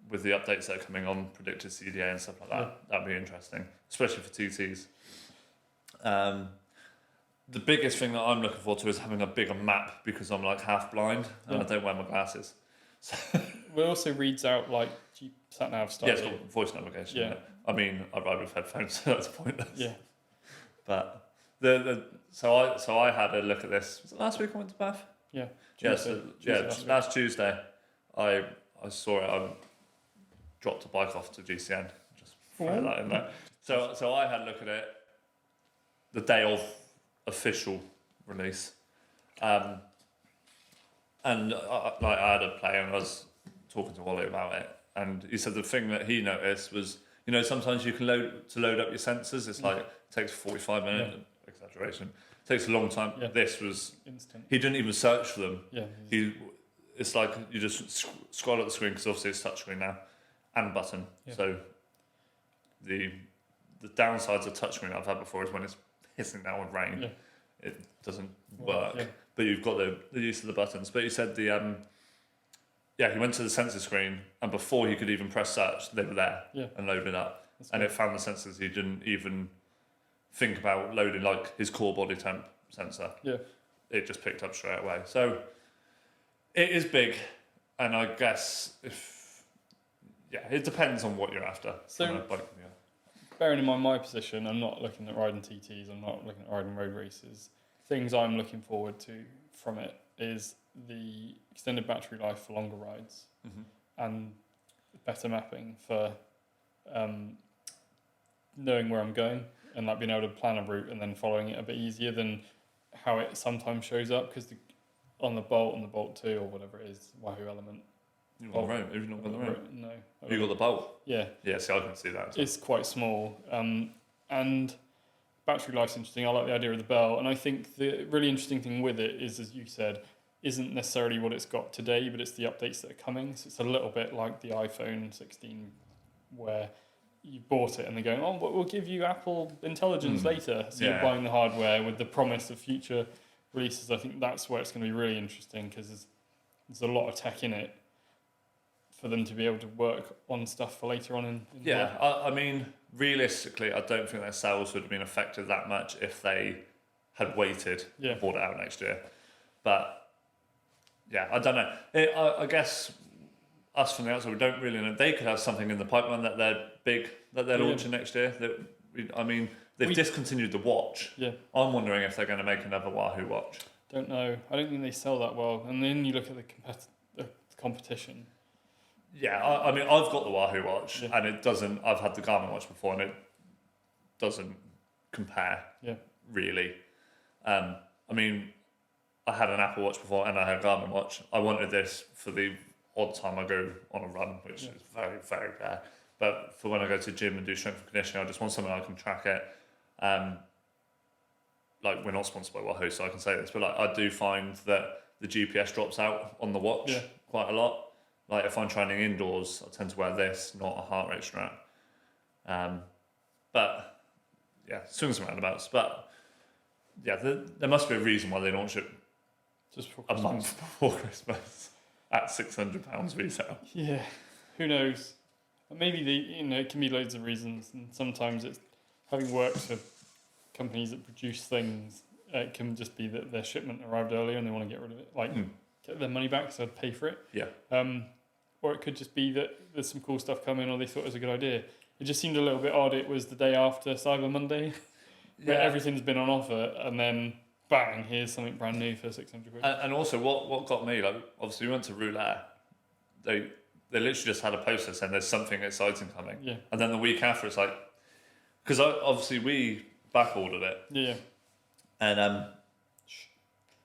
with the updates that are coming on, predicted CDA and stuff like that, that'd be interesting, especially for TTs. The biggest thing that I'm looking forward to is having a bigger map because I'm like half blind and I don't wear my glasses. It also reads out like sat nav stuff. Yeah, it's got voice navigation. Yeah. Yeah. I mean, I ride with headphones, so that's pointless. Yeah, But so I had a look at this. Was it last week I went to Bath? yeah. Yes. Tuesday last week. Last Tuesday, I saw it. I dropped a bike off to GCN. Just throw that in there. So I had a look at it the day of official release. And I had a play and I was talking to Wally about it, and he said the thing that he noticed was, sometimes you can load up your sensors. It's like it takes 45 minutes. Exaggeration. It takes a long time. Yeah. This was Instant. he didn't even search for them. Yeah. It's like you just scroll up the screen, because obviously it's touchscreen now, and button. Yeah. So the downsides of touchscreen I've had before is when it's pissing down with rain, it doesn't work. Yeah. But you've got the use of the buttons. But he said he went to the sensor screen, and before he could even press search, they were there and loaded up. And it found the sensors he didn't even think about loading, like his core body temp sensor. Yeah. It just picked up straight away. So it is big, and I guess it depends on what you're after. So bearing in mind my position, I'm not looking at riding TTs, I'm not looking at riding road races. Things I'm looking forward to from it is the extended battery life for longer rides, and better mapping for knowing where I'm going, and like being able to plan a route and then following it a bit easier than how it sometimes shows up, because on the Bolt 2 or whatever it is, Wahoo Element. You've got the road. Have you not got the road? No. You got the Bolt? Yeah. Yeah, see, I can see that. It's quite small. And battery life's interesting. I like the idea of the bell. And I think the really interesting thing with it is, as you said, isn't necessarily what it's got today, but it's the updates that are coming. So it's a little bit like the iPhone 16, where you bought it and they're going, oh, but we'll give you Apple Intelligence later. So you're buying the hardware with the promise of future releases. I think that's where it's going to be really interesting, because there's a lot of tech in it for them to be able to work on stuff for later on in I mean, realistically, I don't think their sales would have been affected that much if they had waited and bought it out next year. But I don't know. I guess us from the outside, we don't really know. They could have something in the pipeline that they're launching next year. They've discontinued the watch. Yeah. I'm wondering if they're going to make another Wahoo watch. Don't know. I don't think they sell that well. And then you look at the competition. Yeah, I mean, I've got the Wahoo watch, and it doesn't. I've had the Garmin watch before, and it doesn't compare. Really. I mean, I had an Apple Watch before, and I had a Garmin watch. I wanted this for the odd time I go on a run, which is very, very rare. But for when I go to the gym and do strength and conditioning, I just want something I can track it. Like, we're not sponsored by Wahoo, so I can say this, but like, I do find that the GPS drops out on the watch quite a lot. Like, if I'm training indoors, I tend to wear this, not a heart rate strap. But swings and roundabouts. But there must be a reason why they launched it just a month before Christmas at £600 retail. Yeah, who knows? Maybe it can be loads of reasons, and sometimes it's having worked for companies that produce things. It can just be that their shipment arrived earlier and they want to get rid of it, get their money back, so I'd pay for it. Yeah. Or it could just be that there's some cool stuff coming, or they thought it was a good idea. It just seemed a little bit odd. It was the day after Cyber Monday, where everything's been on offer, and then bang, here's something brand new for £600. And also, what got me, like, obviously we went to Roulette. They literally just had a poster saying there's something exciting coming. Yeah. And then the week after, it's like, because obviously we back ordered it. Yeah. And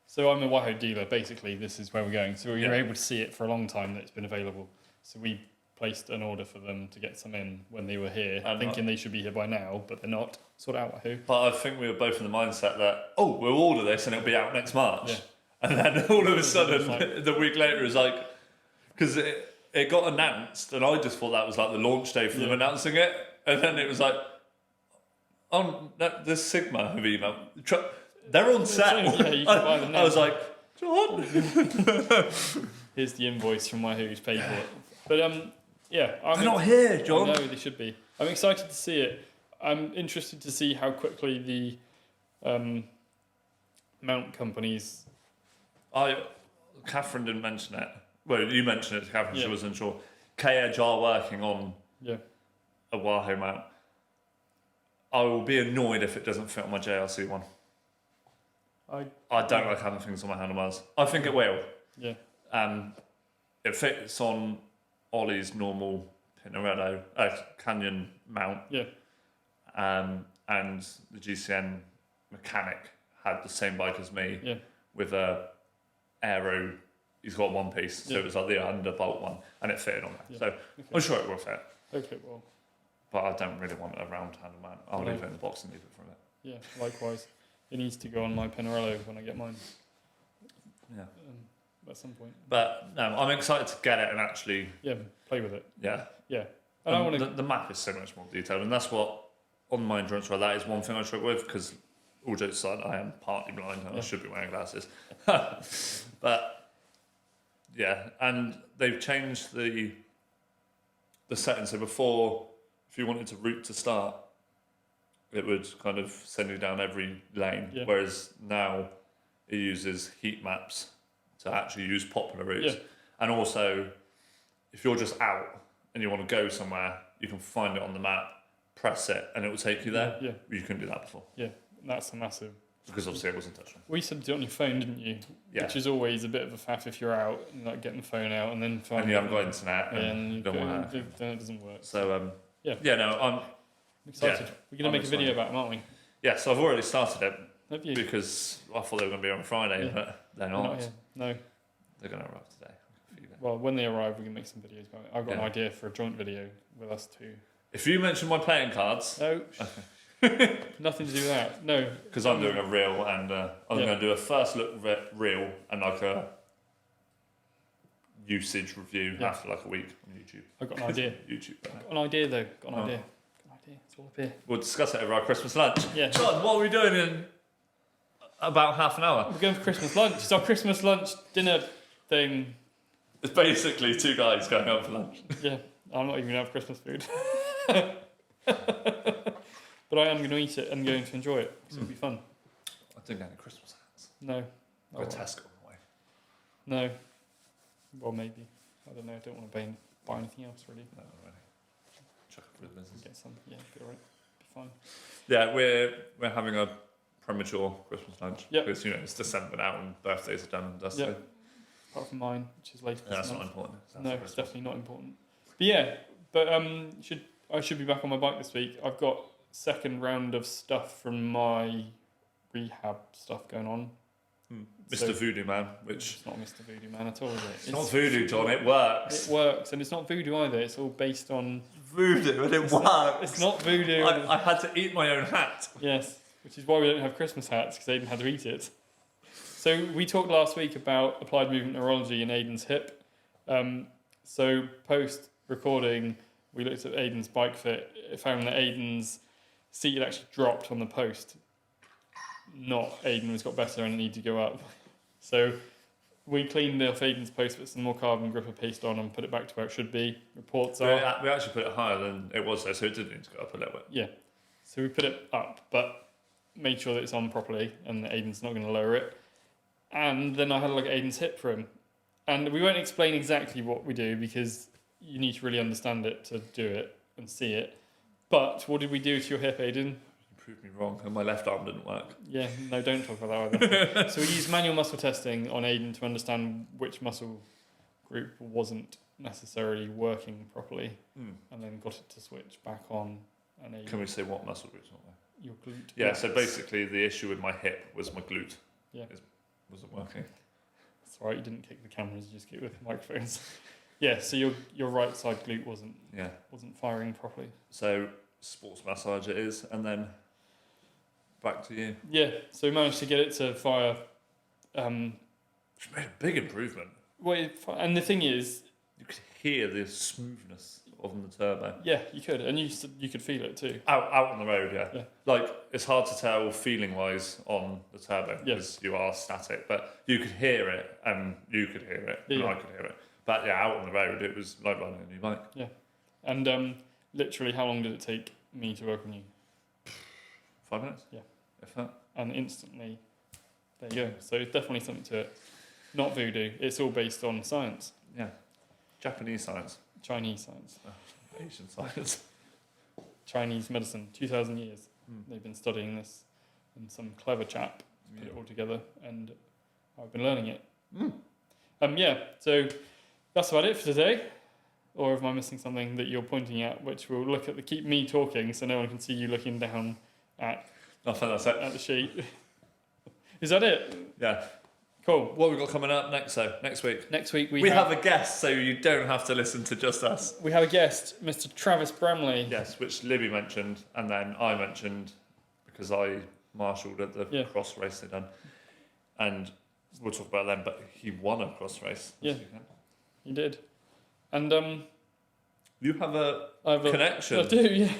so I'm a Wahoo dealer. Basically, this is where we're going. So we were able to see it for a long time that it's been available. So we placed an order for them to get some in when they were here, thinking they should be here by now, but they're not. Sort out Wahoo. But I think we were both in the mindset that, we'll order this and it'll be out next March. Yeah. And then all of a sudden, the week later, is like, because it got announced, and I just thought that was like the launch day for them announcing it. And then it was like, the Sigma have emailed. They're on sale. Yeah, you can buy them now. I was like, John. Here's the invoice from Wahoo who's paid for it. But they're not here, John. No, they should be. I'm excited to see it. I'm interested to see how quickly the mount companies. Catherine didn't mention it. Well, you mentioned it to Catherine. She wasn't sure. K-Edge are working on a Wahoo mount. I will be annoyed if it doesn't fit on my JRC one. I don't like having things on my handlebars. I think it will. Yeah. It fits on Ollie's normal Pinarello Canyon mount. Yeah. And the GCN mechanic had the same bike as me with a aero he's got one piece, so Yeah. it was like the underbolt one, and it fitted on there. Yeah. So Okay. I'm sure it will fit, Okay, well, but I don't really want a round handle mount. I'll No. leave it in the box and leave it for a bit. yeah, likewise. It needs to go on my Pinarello when I get mine Yeah. at some point. But no, I'm excited to get it and actually, Yeah, play with it. yeah. Yeah. And I want to. The map is so much more detailed, and that's what on my endurance ride, that is one thing I struggle with, because all jokes aside, I am partly blind and I Yeah. should be wearing glasses. But yeah, and they've changed the settings. So before, if you wanted to route to start, it would kind of send you down every lane, Yeah. whereas now it uses heat maps to actually use popular routes. Yeah. And also, if you're just out and you want to go somewhere, you can find it on the map, press it, and it will take you there. Yeah. You couldn't do that before, That's a massive. because obviously it wasn't touchscreen. We said do it on your phone, didn't you? Yeah. Which is always a bit of a faff if you're out and like getting the phone out and then And finding you haven't got internet, and and you you don't go, want to. then it doesn't work. So Yeah. no, I'm excited. yeah, We're gonna I'm make a video excited. about them, aren't we? yeah. So I've already started it Have you? because I thought they were going to be on Friday, Yeah. but they're They're not. not here. No. They're going to arrive today. I can feel it. Well, when they arrive, we can make some videos about it. I've got an Yeah. idea for a joint video with us two. If you mention my playing cards, No, nothing to do with that. No, because I'm doing a reel, and I'm Yeah. going to do a first look reel and like a usage review Yeah. after like a week on YouTube. I've got an idea. YouTube. Got an idea though. Got an Oh. idea. Got an idea. It's all up here. We'll discuss it over our Christmas lunch. Yeah. John, what are we doing in about half an hour? We're going for Christmas lunch. It's our Christmas lunch dinner thing. It's basically two guys going out for lunch. Yeah, I'm not even going to have Christmas food. But I am going to eat it and going to enjoy it because it'll be fun. I didn't get any Christmas hats. No. Got a Tesco on the way. No. Well, maybe. I don't know. I don't want to buy anything else really. No, not really. Chuck it for the business. Get some. Yeah, be alright. Be fine. Yeah, we're having a premature Christmas lunch. Yep. Because it's December now and birthdays are done and dusted. Yep. Apart from mine, which is later. Yeah, this that's not month. important. That's No, for it's Christmas. definitely not important. But yeah, I should be back on my bike this week. I've got second round of stuff from my rehab stuff going on. Mr. So- Voodoo Man, which It's not Mr. Voodoo Man at all, is it? it's not voodoo, John. It works. It works, and it's not voodoo either. It's all based on. Voodoo, and it works. It's not voodoo. I had to eat my own hat. Yes, which is why we don't have Christmas hats because Aiden had to eat it. So we talked last week about applied movement neurology in Aiden's hip. So post recording, we looked at Aiden's bike fit. It found that Aiden's seat had actually dropped on the post. Not Aiden was got better and it needed to go up. So we cleaned off Aiden's post, put some more carbon gripper paste on and put it back to where it should be. Reports So are... we actually put it higher than it was there, so it did need to go up a little bit. Yeah. So we put it up, but made sure that it's on properly and that Aiden's not going to lower it. And then I had a look at Aiden's hip for him. And we won't explain exactly what we do because you need to really understand it to do it and see it. But what did we do to your hip, Aiden? You proved me wrong, and my left arm didn't work. Yeah, no, don't talk about that either. So we used manual muscle testing on Aiden to understand which muscle group wasn't necessarily working properly and then got it to switch back on. And Aiden, Can we say what muscle group's not there? your glute. Yeah, so basically the issue with my hip was my glute. Yeah. It wasn't working. That's all right, you didn't kick the cameras, you just kicked with microphones. Yeah, so your right side glute wasn't firing properly. So sports massage it is, and then back to you. Yeah, so we managed to get it to fire. Which made a big improvement. And the thing is, You could hear the smoothness of the turbo. yeah, you could, and you could feel it too. Out on the road, yeah. Yeah. Like, it's hard to tell feeling-wise on the turbo because you are static, but you could hear it, and you could hear it, and Yeah. I could hear it. But yeah, out on the road, it was like riding a new bike. And literally, how long did it take me to work on you? 5 minutes? Yeah. If that. And instantly, there you go. So it's definitely something to it. Not voodoo. It's all based on science, Yeah. Japanese science. Chinese science, Asian science. Chinese medicine. 2,000 years they've been studying this, and some clever chap put it all together, and I've been learning it. So that's about it for today. Or am I missing something that you're pointing at, which will look at keep me talking so no one can see you looking down at I think that's it. the sheet? Is that it? Yeah. Cool. What have we got coming up next week? Next week We have a guest, so you don't have to listen to just us. We have a guest, Mr. Travis Bramley. Yes, which Libby mentioned, and then I mentioned because I marshalled at the cross race they done. And we'll talk about them, but he won a cross race. Yeah, he did. And you have a connection. I do, yeah.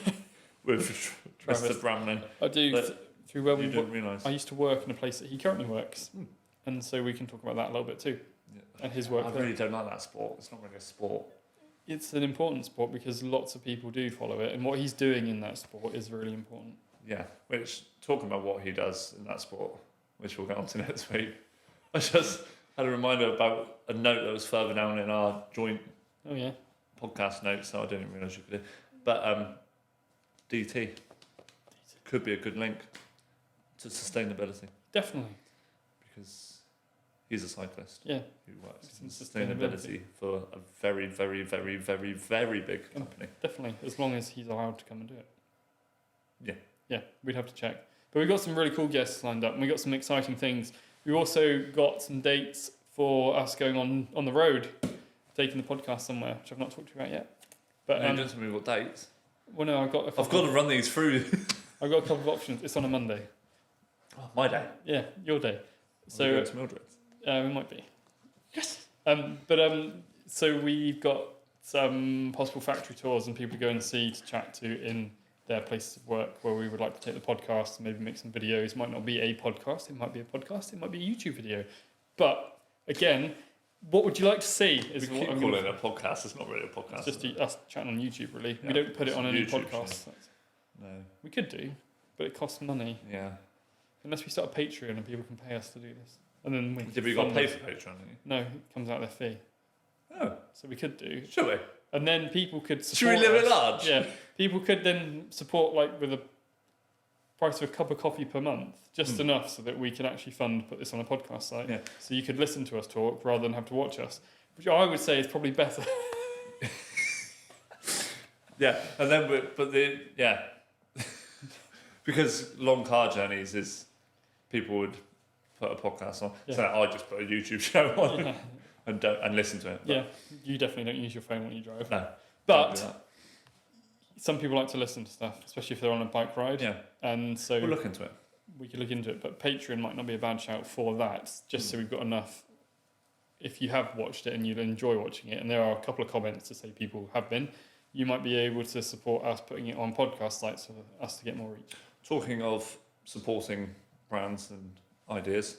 With Mr. Bramley. I do. Through where we didn't realise. I used to work in a place that he currently works. And so we can talk about that a little bit too. Yeah. And his work. I really don't like that sport. It's not really a sport. It's an important sport because lots of people do follow it, and what he's doing in that sport is really important. Yeah, which, talking about what he does in that sport, which we'll get on to next week, I just had a reminder about a note that was further down in our joint podcast notes, so I didn't realise you could do. But DT could be a good link to sustainability. Definitely. Because he's a cyclist who works in sustainability for a very, very, very, very, very big company. Definitely, as long as he's allowed to come and do it. Yeah. Yeah, we'd have to check. But we've got some really cool guests lined up, and we've got some exciting things. We've also got some dates for us going on the road, taking the podcast somewhere, which I've not talked to you about yet. But you just we've got dates. Well, no, I've got to run these through. I've got a couple of options. It's on a Monday. Oh, my day. Yeah, your day. So going to Mildred. We might be. Yes. So we've got some possible factory tours and people to go and see, to chat to in their places of work where we would like to take the podcast and maybe make some videos. It might not be a podcast. It might be a podcast. It might be a YouTube video. But again, what would you like to see? Is we keep calling it a podcast. It's not really a podcast. It's just us chatting on YouTube, really. Yeah, we don't put it on any YouTube, podcasts. No. We could do, but it costs money. Yeah. Unless we start a Patreon and people can pay us to do this. And then we got to pay for Patreon, didn't you? No, it comes out of their fee. Oh. So we could do. Should we? And then people could support. Should we live us. it large? Yeah. People could then support with a price of a cup of coffee per month, just enough so that we can actually put this on a podcast site. Yeah. So you could listen to us talk rather than have to watch us, which I would say is probably better. Yeah, and then because long car journeys is people would put a podcast on. Yeah. So I just put a YouTube show on and listen to it. Yeah, you definitely don't use your phone when you drive. No, but some people like to listen to stuff, especially if they're on a bike ride. Yeah, and so we'll look into it. We could look into it, but Patreon might not be a bad shout for that. Just so we've got enough. If you have watched it and you enjoy watching it, and there are a couple of comments to say people have been, you might be able to support us putting it on podcast sites for us to get more reach. Talking of supporting brands and ideas,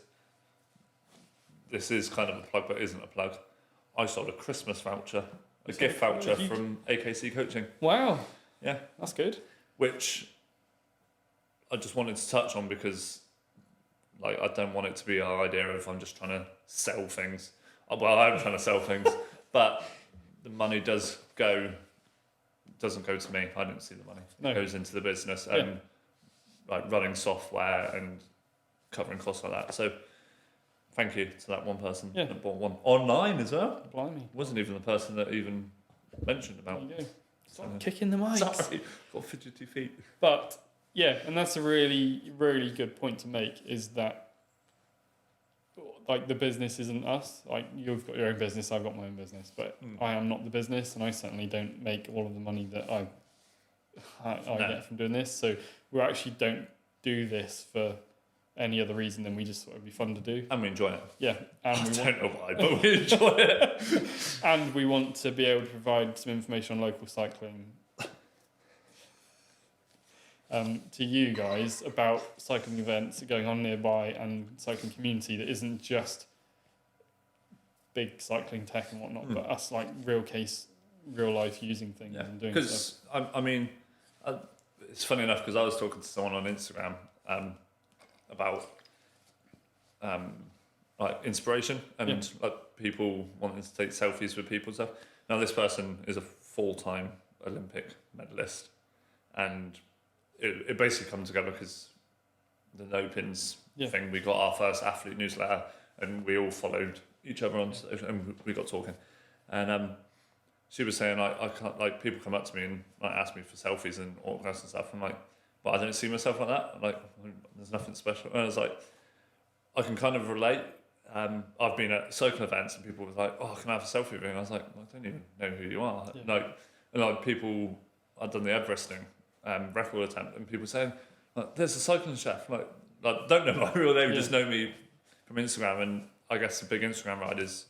this is kind of a plug, but isn't a plug. I sold a Christmas voucher, a gift voucher from AKC Coaching. Wow. Yeah. That's good. Which I just wanted to touch on because I don't want it to be our idea of I'm just trying to sell things. Well, I'm trying to sell things, but the money doesn't go to me. I didn't see the money. No. It goes into the business and running software and covering costs like that. So thank you to that one person that bought one online as well. Blimey. Wasn't even the person that even mentioned about. There you go. Stop kicking the mic. Sorry, got fidgety feet. But yeah, and that's a really, really good point to make, is that the business isn't us. You've got your own business, I've got my own business, but I am not the business, and I certainly don't make all of the money that I get from doing this. So we actually don't do this for any other reason than we just thought it'd be fun to do. And we enjoy it. Yeah. And I don't know why, but we enjoy it. And we want to be able to provide some information on local cycling to you guys about cycling events that are going on nearby and cycling community that isn't just big cycling tech and whatnot, but us real life using things and doing stuff. Because, it's funny enough because I was talking to someone on Instagram about inspiration and people wanting to take selfies with people and stuff. Now this person is a full-time Olympic medalist, and it basically comes together because the No Pins thing, we got our first athlete newsletter and we all followed each other on and we got talking, and she was saying I can't, people come up to me and ask me for selfies and autographs and stuff. I'm like, but I don't see myself like that. There's nothing special. And I was like, I can kind of relate. I've been at cycle events and people were like, "Oh, can I have a selfie with you?" And I was like, "I don't even know who you are." Yeah. Like people, I'd done the Everesting record attempt, and people saying, like, "There's a cycling chef." Like don't know my real name, just know me from Instagram. And I guess the big Instagram ride is,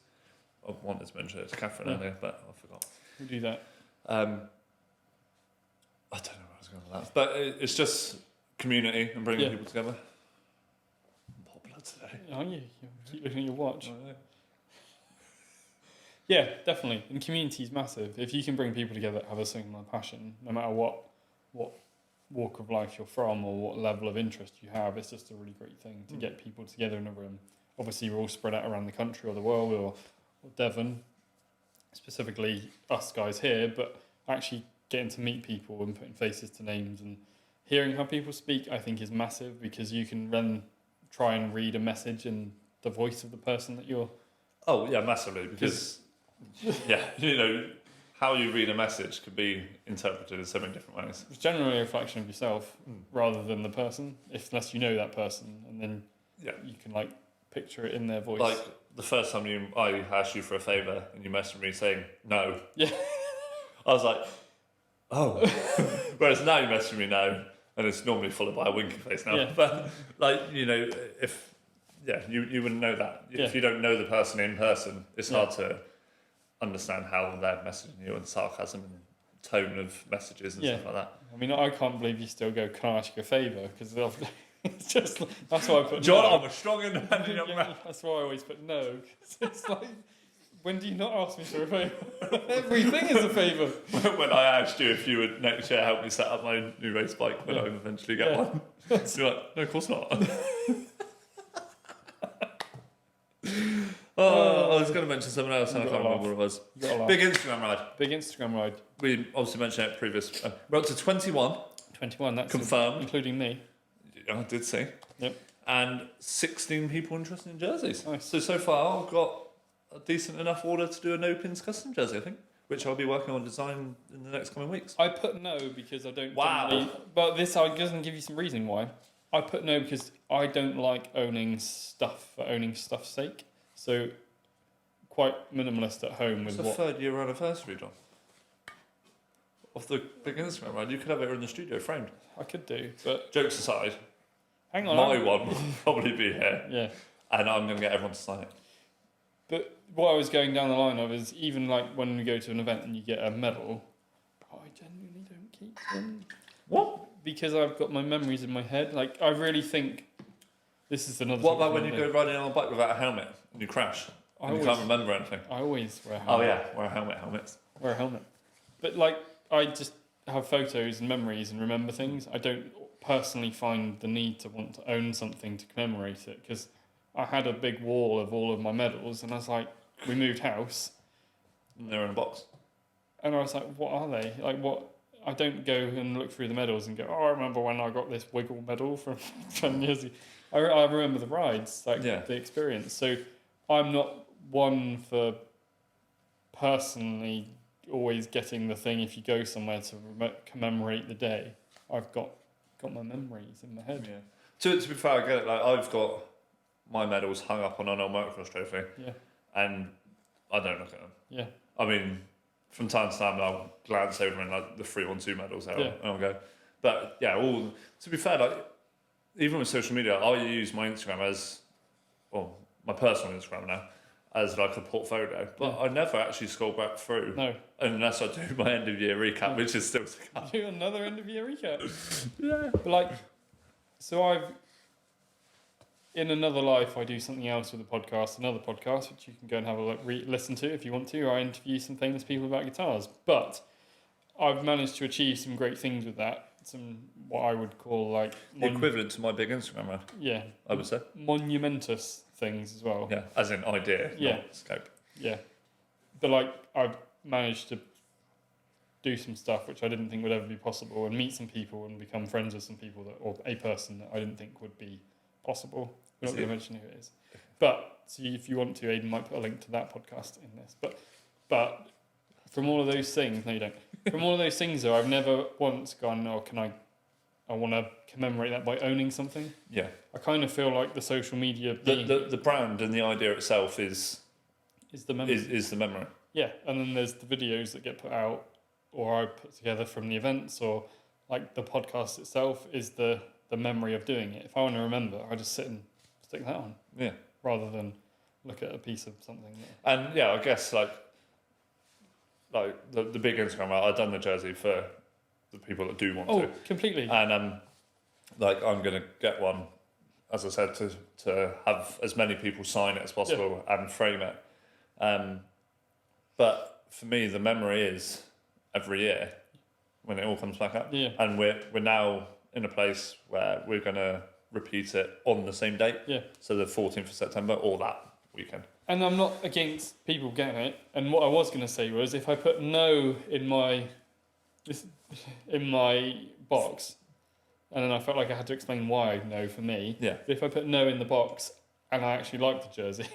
I wanted to mention it to Catherine earlier, but I forgot. We'll do that. I don't know where I was going with that, but it's just community and bringing people together. I'm popular today. Aren't you? You keep looking at your watch. Oh, yeah. Yeah, definitely. And community is massive. If you can bring people together that have a similar passion, no matter what walk of life you're from or what level of interest you have, it's just a really great thing to get people together in a room. Obviously, we're all spread out around the country or the world or Devon, specifically us guys here, but actually getting to meet people and putting faces to names and hearing how people speak, I think is massive, because you can then try and read a message in the voice of the person that you're... Oh, yeah, massively, because, how you read a message could be interpreted in so many different ways. It's generally a reflection of yourself rather than the person, unless you know that person, and then you can like picture it in their voice. Like the first time I asked you for a favour and you messaged me saying no. Yeah. I was like, oh. Whereas now you message me no, and it's normally followed by a winky face now. Yeah. But if you wouldn't know that. Yeah. If you don't know the person in person, it's hard to understand how they're messaging you and sarcasm and tone of messages and stuff like that. I mean, I can't believe you still go, "Can I ask you a favour?" Because it's just, that's why I put John, no. I'm a strong independent young man. That's why I always put no. 'Cause it's like, when do you not ask me for a favour? Everything is a favour. When I asked you if you would next year help me set up my new race bike when I eventually get one, you're like, no, of course not. I was going to mention something else and I can't remember what it was. Big Instagram ride. Big Instagram ride. We obviously mentioned it previous. We're up to 21. 21, that's confirmed. Including me. I did see. Yep. And 16 people interested in jerseys. Nice. So far I've got a decent enough order to do a no pins custom jersey, I think, which I'll be working on design in the next coming weeks. I put no because I don't... Wow. But this doesn't give you some reasoning why. I put no because I don't like owning stuff for owning stuff's sake. So quite minimalist at home with It's the third year anniversary, John. Of the big Instagram ride. You could have it in the studio framed. I could do, but... Jokes aside, Hang on. my one will probably be here. Yeah. And I'm going to get everyone to sign it. But what I was going down the line of is even like when we go to an event and you get a medal, I genuinely don't keep them. What? Because I've got my memories in my head. Like, I really think this is another... What about when you go riding on a bike without a helmet and you crash and you can't remember anything? I always wear a Oh helmet. yeah, wear a helmets. Wear a helmet. But like, I just have photos and memories and remember things. I don't personally find the need to want to own something to commemorate it, because I had a big wall of all of my medals and I was like, we moved house. And they're in a box. And I was like, what are they? Like, what? I don't go and look through the medals and go, oh, I remember when I got this wiggle medal from 10 years ago. I remember the rides, like the experience. So I'm not one for personally always getting the thing if you go somewhere to commemorate the day. I've got my memories in my head. Yeah. To be fair, I get it. Like, I've got my medals hung up on an old motocross trophy. Yeah. And I don't look at them. Yeah. I mean, from time to time I'll glance over and like the 312 medals out and I'll go. But yeah, to be fair, like even with social media, I use my Instagram as, well, my personal Instagram now, as like a portfolio. But I never actually scroll back through. No. Unless I do my end of year recap, which is still to come. Do another end of year recap. Yeah. But like, so in another life, I do something else with a podcast, another podcast, which you can go and have a look, listen to if you want to, or I interview some famous people about guitars. But I've managed to achieve some great things with that. Some, what I would call like... Equivalent to my big Instagram run. Yeah. I would say. Monumentous things as well. Yeah, as in idea, not scope. Yeah. But like, I've managed to do some stuff which I didn't think would ever be possible, and meet some people and become friends with some people or a person that I didn't think would be possible. We're not going to mention who it is. But so if you want to, Aidan might put a link to that podcast in this. But from all of those things, no, you don't. From all of those things, though, I've never once gone, oh, can I I want to commemorate that by owning something. Yeah. I kind of feel like the social media The brand and the idea itself is the memory. is the memory. Yeah, and then there's the videos that get put out or I put together from the events, or like the podcast itself is the memory of doing it. If I want to remember, I just sit and stick that on. Yeah. Rather than look at a piece of something. And yeah, I guess like the big Instagram, I've done the jersey for the people that do want to. Oh, completely. And like I'm gonna get one, as I said, to have as many people sign it as possible and frame it. But for me, the memory is every year when it all comes back up. Yeah. And we're now in a place where we're gonna repeat it on the same date. Yeah. So the 14th of September or that weekend. And I'm not against people getting it. And what I was going to say was, if I put no in my box, and then I felt like I had to explain why no for me. Yeah. But if I put no in the box and I actually like the jersey,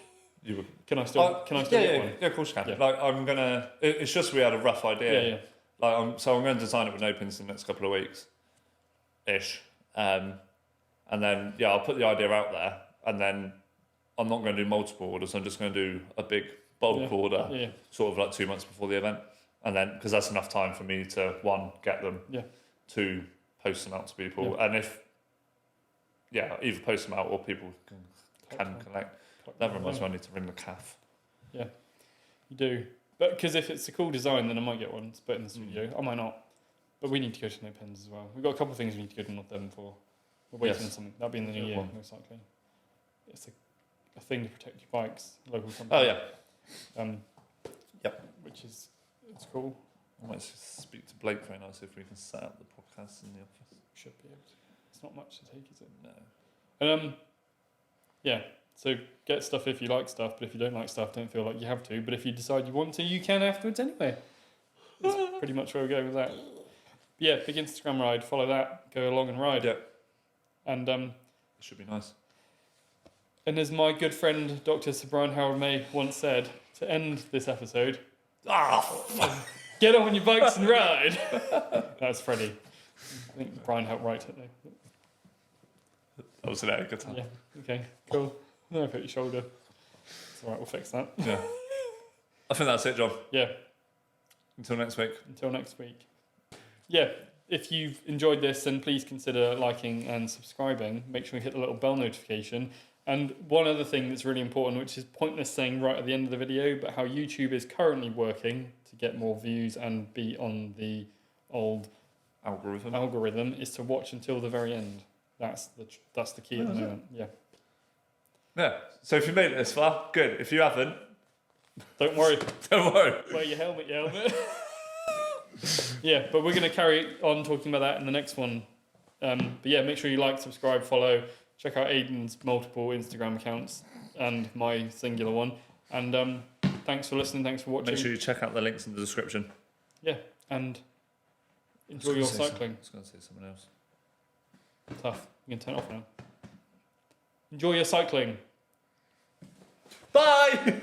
you would. can I still get one? Yeah, of course you can. Yeah. Like I'm gonna. It's just we had a rough idea. Yeah. Like I'm going to design it with no pins in the next couple of weeks, ish. And then I'll put the idea out there, and then I'm not going to do multiple orders. I'm just going to do a big bulk order, sort of like 2 months before the event, and then because that's enough time for me to get them, to post them out to people, and if either post them out or people can collect. That reminds me, I need to ring the calf. Yeah, you do. But because if it's a cool design, then I might get one to put in the studio. I might not. But we need to go to No Pens as well. We've got a couple of things we need to go to North Devon for. We're waiting on something. That'll be in the new year, most likely. It's a thing to protect your bikes, local company. Oh, yeah. Which is, it's cool. I might speak to Blake very nice if we can set up the podcast in the office. Should be able to. It's not much to take, is it? No. So get stuff if you like stuff, but if you don't like stuff, don't feel like you have to. But if you decide you want to, you can afterwards anyway. That's pretty much where we're going with that. Yeah, big Instagram ride. Follow that. Go along and ride. Yeah. And it should be nice. And as my good friend Dr. Sir Brian Harold May once said, to end this episode, get on your bikes and ride. That's Freddie. I think Brian helped write it though. That was an good time. Yeah. Okay. Cool. No, put your shoulder. It's all right. We'll fix that. Yeah. I think that's it, John. Yeah. Until next week. Until next week. Yeah. If you've enjoyed this, then please consider liking and subscribing. Make sure you hit the little bell notification. And one other thing that's really important, which is pointless saying right at the end of the video, but how YouTube is currently working to get more views and be on the old algorithm is to watch until the very end. That's the key at the moment. Yeah. Yeah. So if you made it this far, good. If you haven't, don't worry. Don't worry. Wear your helmet. Yeah, but we're going to carry on talking about that in the next one. But yeah, make sure you like, subscribe, follow. Check out Aidan's multiple Instagram accounts and my singular one. And thanks for listening. Thanks for watching. Make sure you check out the links in the description. Yeah, and enjoy your cycling. I was going to say someone else. Tough. You can turn it off now. Enjoy your cycling. Bye!